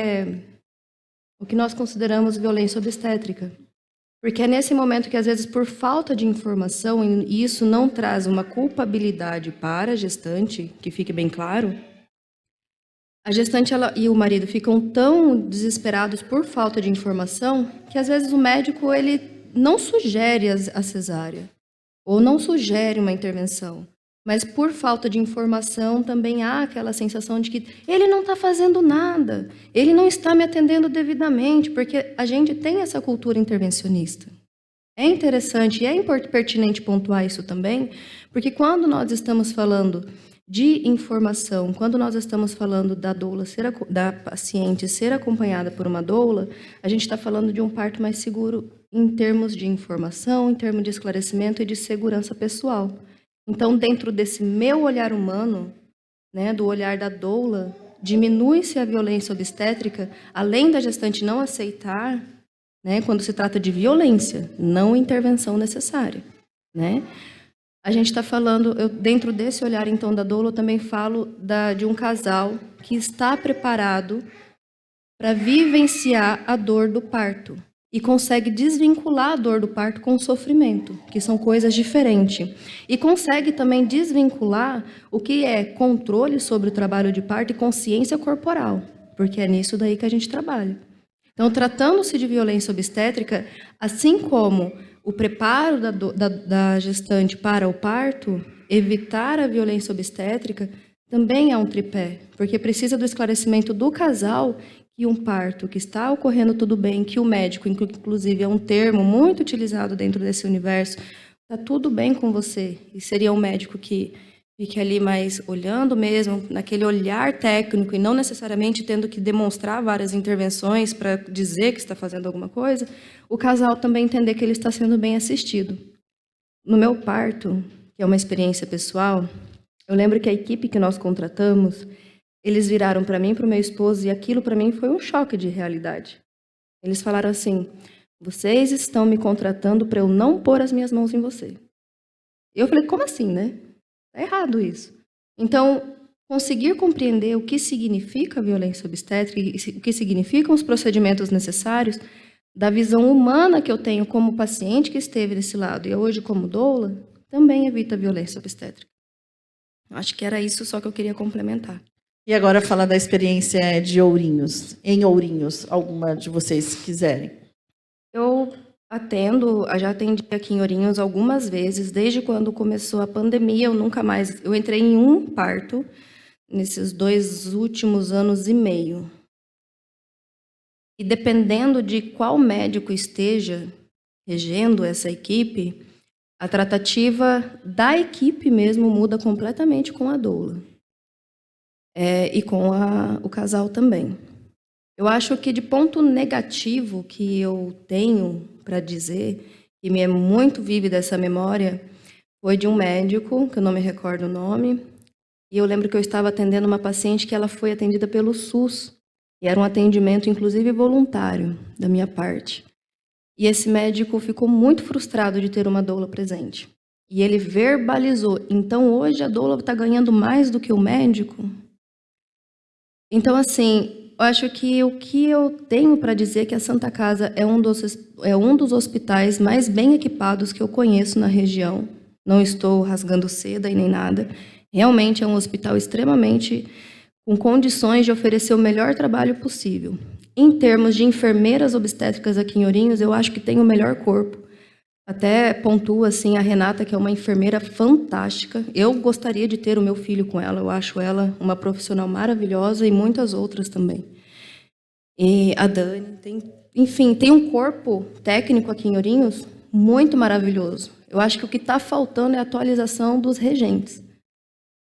nós consideramos violência obstétrica. Porque é nesse momento que, às vezes, por falta de informação, e isso não traz uma culpabilidade para a gestante, que fique bem claro, a gestante e o marido ficam tão desesperados por falta de informação que, às vezes, o médico ele não sugere a cesárea, ou não sugere uma intervenção. Mas, por falta de informação, também há aquela sensação de que ele não está fazendo nada, ele não está me atendendo devidamente, porque a gente tem essa cultura intervencionista. É interessante e é pertinente pontuar isso também, porque quando nós estamos falando de informação, quando nós estamos falando da paciente ser acompanhada por uma doula, a gente está falando de um parto mais seguro em termos de informação, em termos de esclarecimento e de segurança pessoal. Então, dentro desse meu olhar humano, né, do olhar da doula, diminui-se a violência obstétrica, além da gestante não aceitar, né, quando se trata de violência, não intervenção necessária, né? A gente está falando, dentro desse olhar, então, da doula, eu também falo de um casal que está preparado para vivenciar a dor do parto e consegue desvincular a dor do parto com o sofrimento, que são coisas diferentes. E consegue também desvincular o que é controle sobre o trabalho de parto e consciência corporal, porque é nisso daí que a gente trabalha. Então, tratando-se de violência obstétrica, assim como o preparo da gestante para o parto, evitar a violência obstétrica, também é um tripé, porque precisa do esclarecimento do casal que um parto que está ocorrendo tudo bem, que o médico, inclusive é um termo muito utilizado dentro desse universo, está tudo bem com você. E seria um médico que fique ali mais olhando mesmo, naquele olhar técnico e não necessariamente tendo que demonstrar várias intervenções para dizer que está fazendo alguma coisa, o casal também entender que ele está sendo bem assistido. No meu parto, que é uma experiência pessoal, eu lembro que a equipe que nós contratamos, eles viraram para mim, para o meu esposo, e aquilo para mim foi um choque de realidade. Eles falaram assim, vocês estão me contratando para eu não pôr as minhas mãos em você. Eu falei, como assim, né? Está errado isso. Então, conseguir compreender o que significa a violência obstétrica e o que significam os procedimentos necessários, da visão humana que eu tenho como paciente que esteve desse lado e hoje como doula, também evita a violência obstétrica. Acho que era isso só que eu queria complementar. E agora falar da experiência de Ourinhos, em Ourinhos, alguma de vocês quiserem. Eu já atendi aqui em Ourinhos algumas vezes, desde quando começou a pandemia, eu entrei em um parto nesses 2 últimos anos e meio. E dependendo de qual médico esteja regendo essa equipe, a tratativa da equipe mesmo muda completamente com a doula. E com o casal também. Eu acho que de ponto negativo que eu tenho para dizer, que me é muito vívida essa memória, foi de um médico, que eu não me recordo o nome, e eu lembro que eu estava atendendo uma paciente que ela foi atendida pelo SUS, e era um atendimento, inclusive, voluntário, da minha parte. E esse médico ficou muito frustrado de ter uma doula presente. E ele verbalizou, então hoje a doula está ganhando mais do que o médico? Então, assim, eu acho que o que eu tenho para dizer é que a Santa Casa é um dos hospitais mais bem equipados que eu conheço na região. Não estou rasgando seda e nem nada. Realmente é um hospital extremamente com condições de oferecer o melhor trabalho possível. Em termos de enfermeiras obstétricas aqui em Ourinhos, eu acho que tem o melhor corpo. Até pontuo assim a Renata, que é uma enfermeira fantástica. Eu gostaria de ter o meu filho com ela. Eu acho ela uma profissional maravilhosa e muitas outras também. E a Dani, enfim, tem um corpo técnico aqui em Ourinhos muito maravilhoso. Eu acho que o que está faltando é a atualização dos regentes,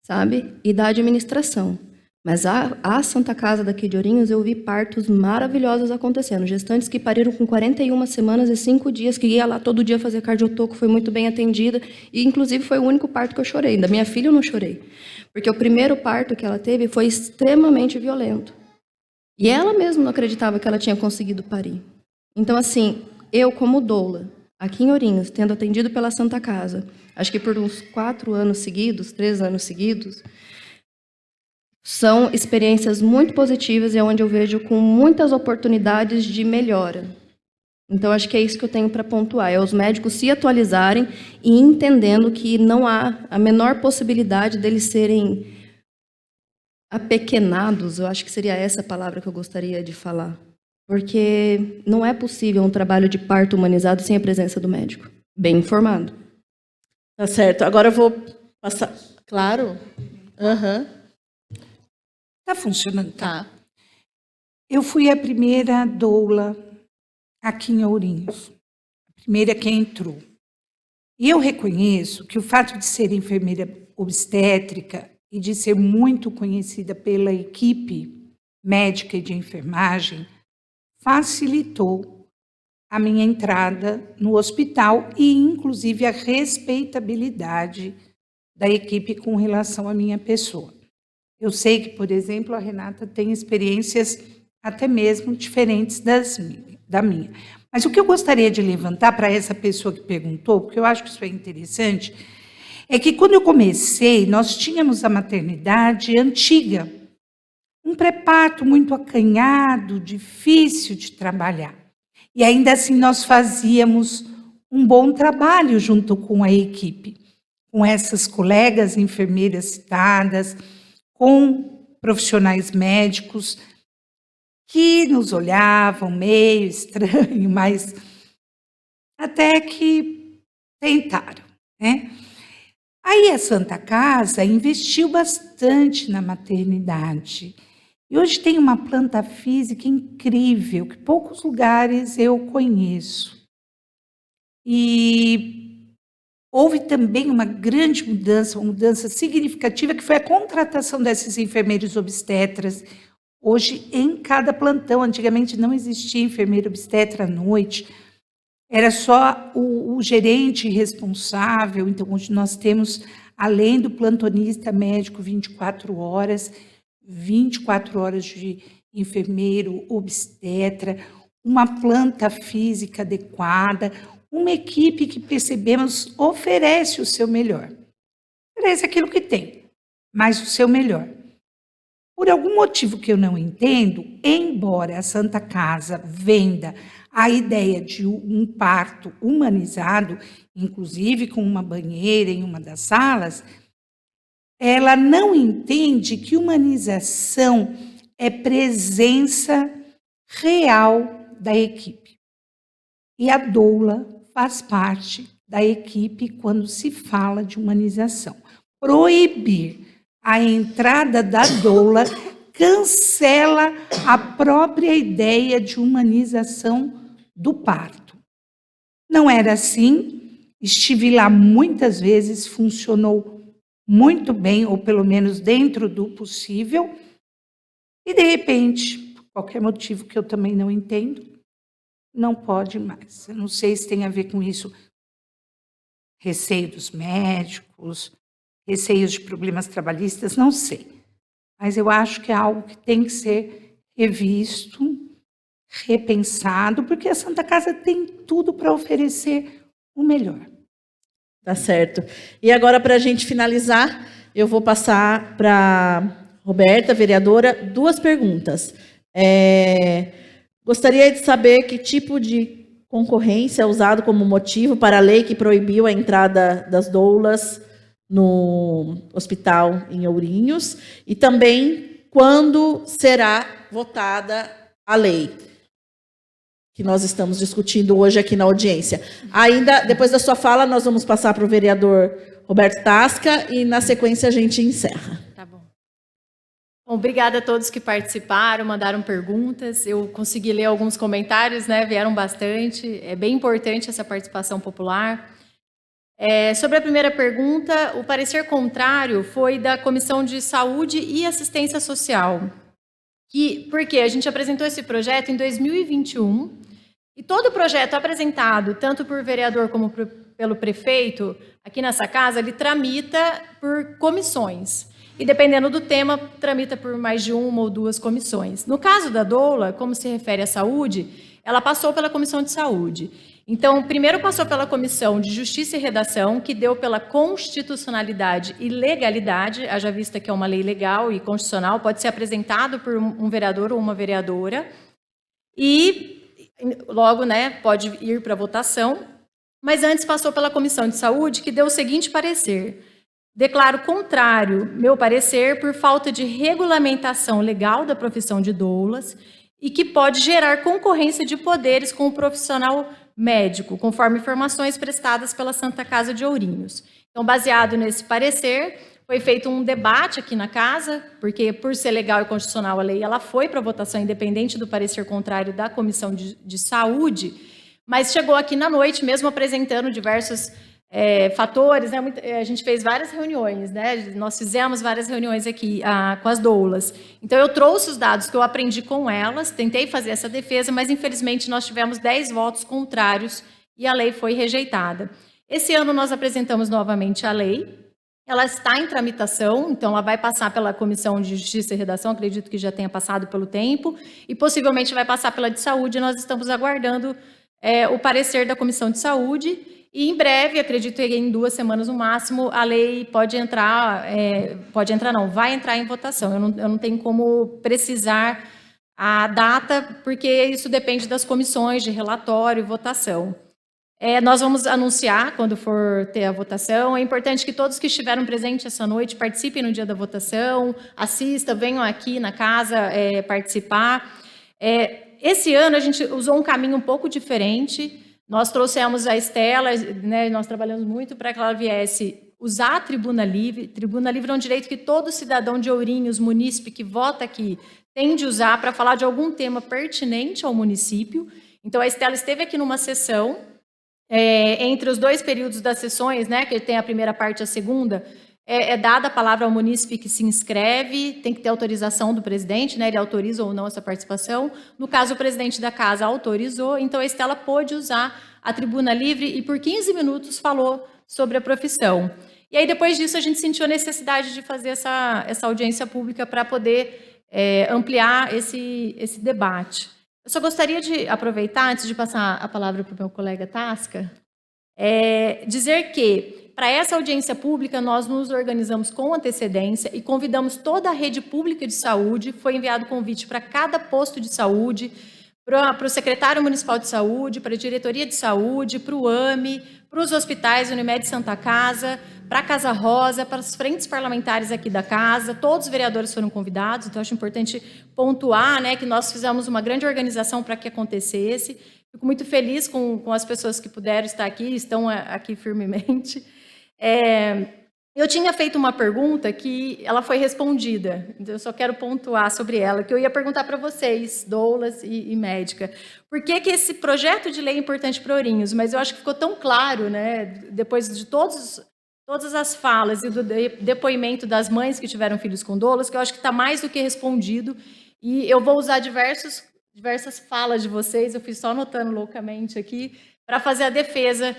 sabe? E da administração. Mas a Santa Casa daqui de Ourinhos, eu vi partos maravilhosos acontecendo. Gestantes que pariram com 41 semanas e 5 dias, que ia lá todo dia fazer cardiotoco, foi muito bem atendida. E, inclusive, foi o único parto que eu chorei. Da minha filha, eu não chorei. Porque o primeiro parto que ela teve foi extremamente violento. E ela mesma não acreditava que ela tinha conseguido parir. Então, assim, eu, como doula, aqui em Ourinhos, tendo atendido pela Santa Casa, acho que por uns 4 anos seguidos, 3 anos seguidos, são experiências muito positivas e é onde eu vejo com muitas oportunidades de melhora. Então, acho que é isso que eu tenho para pontuar, é os médicos se atualizarem e entendendo que não há a menor possibilidade deles serem apequenados, eu acho que seria essa a palavra que eu gostaria de falar. Porque não é possível um trabalho de parto humanizado sem a presença do médico, bem informado. Tá certo. Agora eu vou passar... Claro. Aham. Tá funcionando, Tá. Eu fui a primeira doula aqui em Ourinhos. A primeira que entrou. E eu reconheço que o fato de ser enfermeira obstétrica e de ser muito conhecida pela equipe médica e de enfermagem facilitou a minha entrada no hospital e, inclusive, a respeitabilidade da equipe com relação à minha pessoa. Eu sei que, por exemplo, a Renata tem experiências até mesmo diferentes da minha. Mas o que eu gostaria de levantar para essa pessoa que perguntou, porque eu acho que isso é interessante, é que quando eu comecei, nós tínhamos a maternidade antiga, um pré-parto muito acanhado, difícil de trabalhar. E ainda assim nós fazíamos um bom trabalho junto com a equipe, com essas colegas enfermeiras citadas, com profissionais médicos que nos olhavam meio estranho, mas até que tentaram, né? Aí a Santa Casa investiu bastante na maternidade. E hoje tem uma planta física incrível, que poucos lugares eu conheço. E houve também uma grande mudança, uma mudança significativa, que foi a contratação desses enfermeiros obstetras. Hoje, em cada plantão, antigamente não existia enfermeiro obstetra à noite, era só o gerente responsável. Então, hoje nós temos, além do plantonista médico 24 horas de enfermeiro obstetra, uma planta física adequada, uma equipe que percebemos oferece o seu melhor. Oferece aquilo que tem, mas o seu melhor. Por algum motivo que eu não entendo, embora a Santa Casa venda a ideia de um parto humanizado, inclusive com uma banheira em uma das salas, ela não entende que humanização é presença real da equipe. E a doula faz parte da equipe quando se fala de humanização. Proibir a entrada da doula cancela a própria ideia de humanização do parto. Não era assim, estive lá muitas vezes, funcionou muito bem, ou pelo menos dentro do possível, e de repente, por qualquer motivo que eu também não entendo, não pode mais. Eu não sei se tem a ver com isso, receio dos médicos, receios de problemas trabalhistas, não sei. Mas eu acho que é algo que tem que ser revisto, repensado, porque a Santa Casa tem tudo para oferecer o melhor. Tá certo. E agora, para a gente finalizar, eu vou passar para Roberta, vereadora, 2 perguntas. Gostaria de saber que tipo de concorrência é usado como motivo para a lei que proibiu a entrada das doulas no hospital em Ourinhos, e também quando será votada a lei que nós estamos discutindo hoje aqui na audiência. Ainda, depois da sua fala, nós vamos passar para o vereador Roberto Tasca e, na sequência, a gente encerra. Tá bom. Bom, obrigada a todos que participaram, mandaram perguntas. Eu consegui ler alguns comentários, né? Vieram bastante. É bem importante essa participação popular. Sobre a primeira pergunta, o parecer contrário foi da Comissão de Saúde e Assistência Social. Porque a gente apresentou esse projeto em 2021 e todo o projeto apresentado, tanto por vereador como pelo prefeito, aqui nessa casa, ele tramita por comissões. E dependendo do tema, tramita por mais de uma ou duas comissões. No caso da doula, como se refere à saúde, ela passou pela Comissão de Saúde. Então, primeiro passou pela Comissão de Justiça e Redação, que deu pela constitucionalidade e legalidade, haja vista que é uma lei legal e constitucional, pode ser apresentado por um vereador ou uma vereadora, e logo, né, pode ir para votação. Mas antes passou pela Comissão de Saúde, que deu o seguinte parecer: declaro contrário meu parecer por falta de regulamentação legal da profissão de doulas e que pode gerar concorrência de poderes com o profissional médico, conforme informações prestadas pela Santa Casa de Ourinhos. Então, baseado nesse parecer, foi feito um debate aqui na casa, porque por ser legal e constitucional a lei, ela foi para votação independente do parecer contrário da Comissão de Saúde, mas chegou aqui na noite, mesmo apresentando diversos fatores, né? A gente fez várias reuniões, né? Nós fizemos várias reuniões aqui com as doulas. Então, eu trouxe os dados que eu aprendi com elas, tentei fazer essa defesa, mas infelizmente nós tivemos 10 votos contrários e a lei foi rejeitada. Esse ano nós apresentamos novamente a lei, ela está em tramitação, então ela vai passar pela Comissão de Justiça e Redação, acredito que já tenha passado pelo tempo, e possivelmente vai passar pela de Saúde, nós estamos aguardando o parecer da Comissão de Saúde. E em breve, acredito que em 2 semanas no máximo, a lei pode entrar, vai entrar em votação. Eu não tenho como precisar a data, porque isso depende das comissões de relatório e votação. Nós vamos anunciar quando for ter a votação. É importante que todos que estiveram presentes essa noite participem no dia da votação, assistam, venham aqui na casa participar. Esse ano a gente usou um caminho um pouco diferente. Nós trouxemos a Estela, né, nós trabalhamos muito para que ela viesse usar a Tribuna Livre. Tribuna Livre é um direito que todo cidadão de Ourinhos, munícipe que vota aqui, tem de usar para falar de algum tema pertinente ao município. Então, a Estela esteve aqui numa sessão, entre os 2 períodos das sessões, né, que tem a primeira parte e a segunda, dada a palavra ao munícipe que se inscreve, tem que ter autorização do presidente, né, ele autoriza ou não essa participação. No caso, o presidente da casa autorizou, então a Estela pôde usar a Tribuna Livre e por 15 minutos falou sobre a profissão. E aí, depois disso, a gente sentiu a necessidade de fazer essa audiência pública para poder ampliar esse debate. Eu só gostaria de aproveitar, antes de passar a palavra para o meu colega Tasca, dizer que, para essa audiência pública, nós nos organizamos com antecedência e convidamos toda a rede pública de saúde. Foi enviado convite para cada posto de saúde, para o secretário municipal de saúde, para a diretoria de saúde, para o AME, para os hospitais Unimed Santa Casa, para a Casa Rosa, para as frentes parlamentares aqui da casa. Todos os vereadores foram convidados, então acho importante pontuar, né, que nós fizemos uma grande organização para que acontecesse. Fico muito feliz com as pessoas que puderam estar aqui, estão aqui firmemente. Eu tinha feito uma pergunta que ela foi respondida, então eu só quero pontuar sobre ela, que eu ia perguntar para vocês, doulas e médica, por que esse projeto de lei é importante para Ourinhos, mas eu acho que ficou tão claro, né, depois de todas as falas e do depoimento das mães que tiveram filhos com doulas, que eu acho que está mais do que respondido, e eu vou usar diversas falas de vocês, eu fiz só anotando loucamente aqui, para fazer a defesa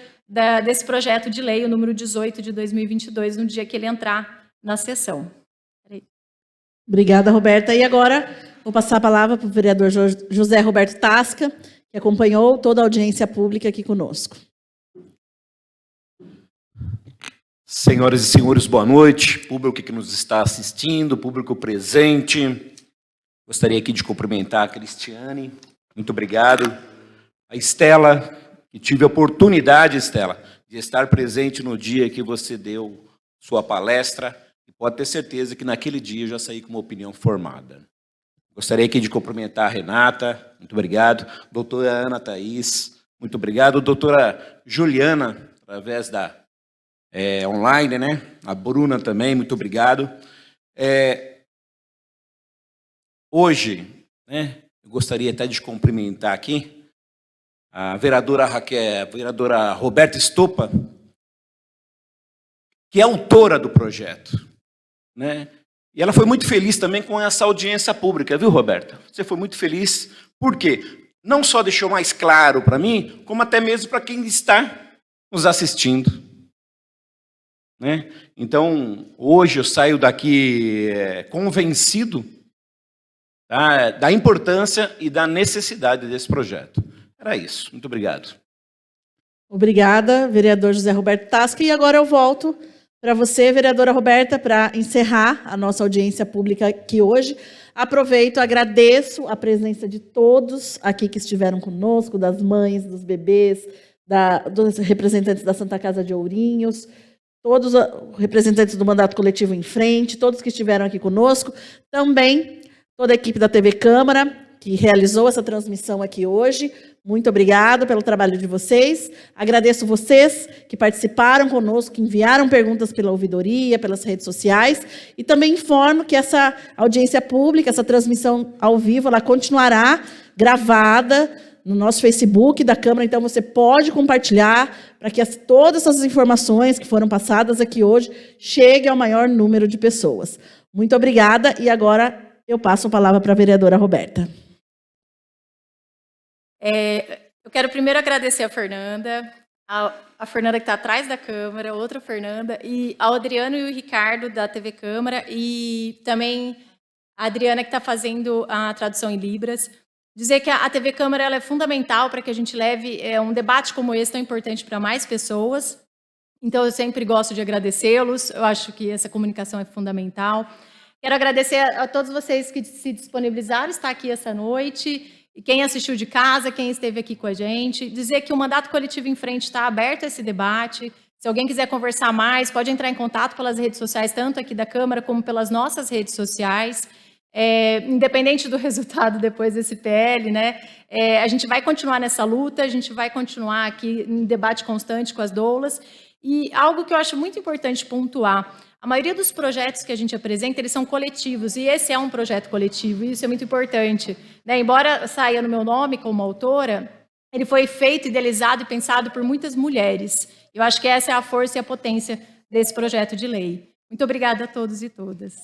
desse projeto de lei, o número 18 de 2022, no dia que ele entrar na sessão. Obrigada, Roberta. E agora, vou passar a palavra para o vereador José Roberto Tasca, que acompanhou toda a audiência pública aqui conosco. Senhoras e senhores, boa noite. Público que nos está assistindo, público presente. Gostaria aqui de cumprimentar a Cristiane. Muito obrigado. A Estela, que tive a oportunidade, Estela, de estar presente no dia que você deu sua palestra, e pode ter certeza que naquele dia eu já saí com uma opinião formada. Gostaria aqui de cumprimentar a Renata, muito obrigado. Doutora Ana Thaís, muito obrigado. Doutora Juliana, através da online, né? A Bruna também, muito obrigado. hoje, né, eu gostaria até de cumprimentar aqui a vereadora Roberta Estopa, que é autora do projeto, né? E ela foi muito feliz também com essa audiência pública, viu, Roberta? Você foi muito feliz, por quê? Não só deixou mais claro para mim, como até mesmo para quem está nos assistindo, né? Então, hoje eu saio daqui convencido, tá, da importância e da necessidade desse projeto. Era isso. Muito obrigado. Obrigada, vereador José Roberto Tasca. E agora eu volto para você, vereadora Roberta, para encerrar a nossa audiência pública aqui hoje. Aproveito, agradeço a presença de todos aqui que estiveram conosco, das mães, dos bebês, dos representantes da Santa Casa de Ourinhos, todos os representantes do Mandato Coletivo em Frente, todos que estiveram aqui conosco, também toda a equipe da TV Câmara, que realizou essa transmissão aqui hoje. Muito obrigado pelo trabalho de vocês. Agradeço vocês que participaram conosco, que enviaram perguntas pela ouvidoria, pelas redes sociais. E também informo que essa audiência pública, essa transmissão ao vivo, ela continuará gravada no nosso Facebook da Câmara. Então, você pode compartilhar para que todas essas informações que foram passadas aqui hoje cheguem ao maior número de pessoas. Muito obrigada. E agora eu passo a palavra para a vereadora Roberta. Eu quero primeiro agradecer a Fernanda, a Fernanda que está atrás da câmera, outra Fernanda, e ao Adriano e o Ricardo da TV Câmara, e também a Adriana que está fazendo a tradução em Libras. Dizer que a TV Câmara ela é fundamental para que a gente leve um debate como esse tão importante para mais pessoas. Então, eu sempre gosto de agradecê-los, eu acho que essa comunicação é fundamental. Quero agradecer a todos vocês que se disponibilizaram estar aqui essa noite, e quem assistiu de casa, quem esteve aqui com a gente. Dizer que o Mandato Coletivo em Frente está aberto a esse debate. Se alguém quiser conversar mais, pode entrar em contato pelas redes sociais, tanto aqui da Câmara como pelas nossas redes sociais. Independente do resultado depois desse PL, né? A gente vai continuar nessa luta, a gente vai continuar aqui em debate constante com as doulas. E algo que eu acho muito importante pontuar, a maioria dos projetos que a gente apresenta, eles são coletivos, e esse é um projeto coletivo, e isso é muito importante, né? Embora saia no meu nome como autora, ele foi feito, idealizado e pensado por muitas mulheres. Eu acho que essa é a força e a potência desse projeto de lei. Muito obrigada a todos e todas.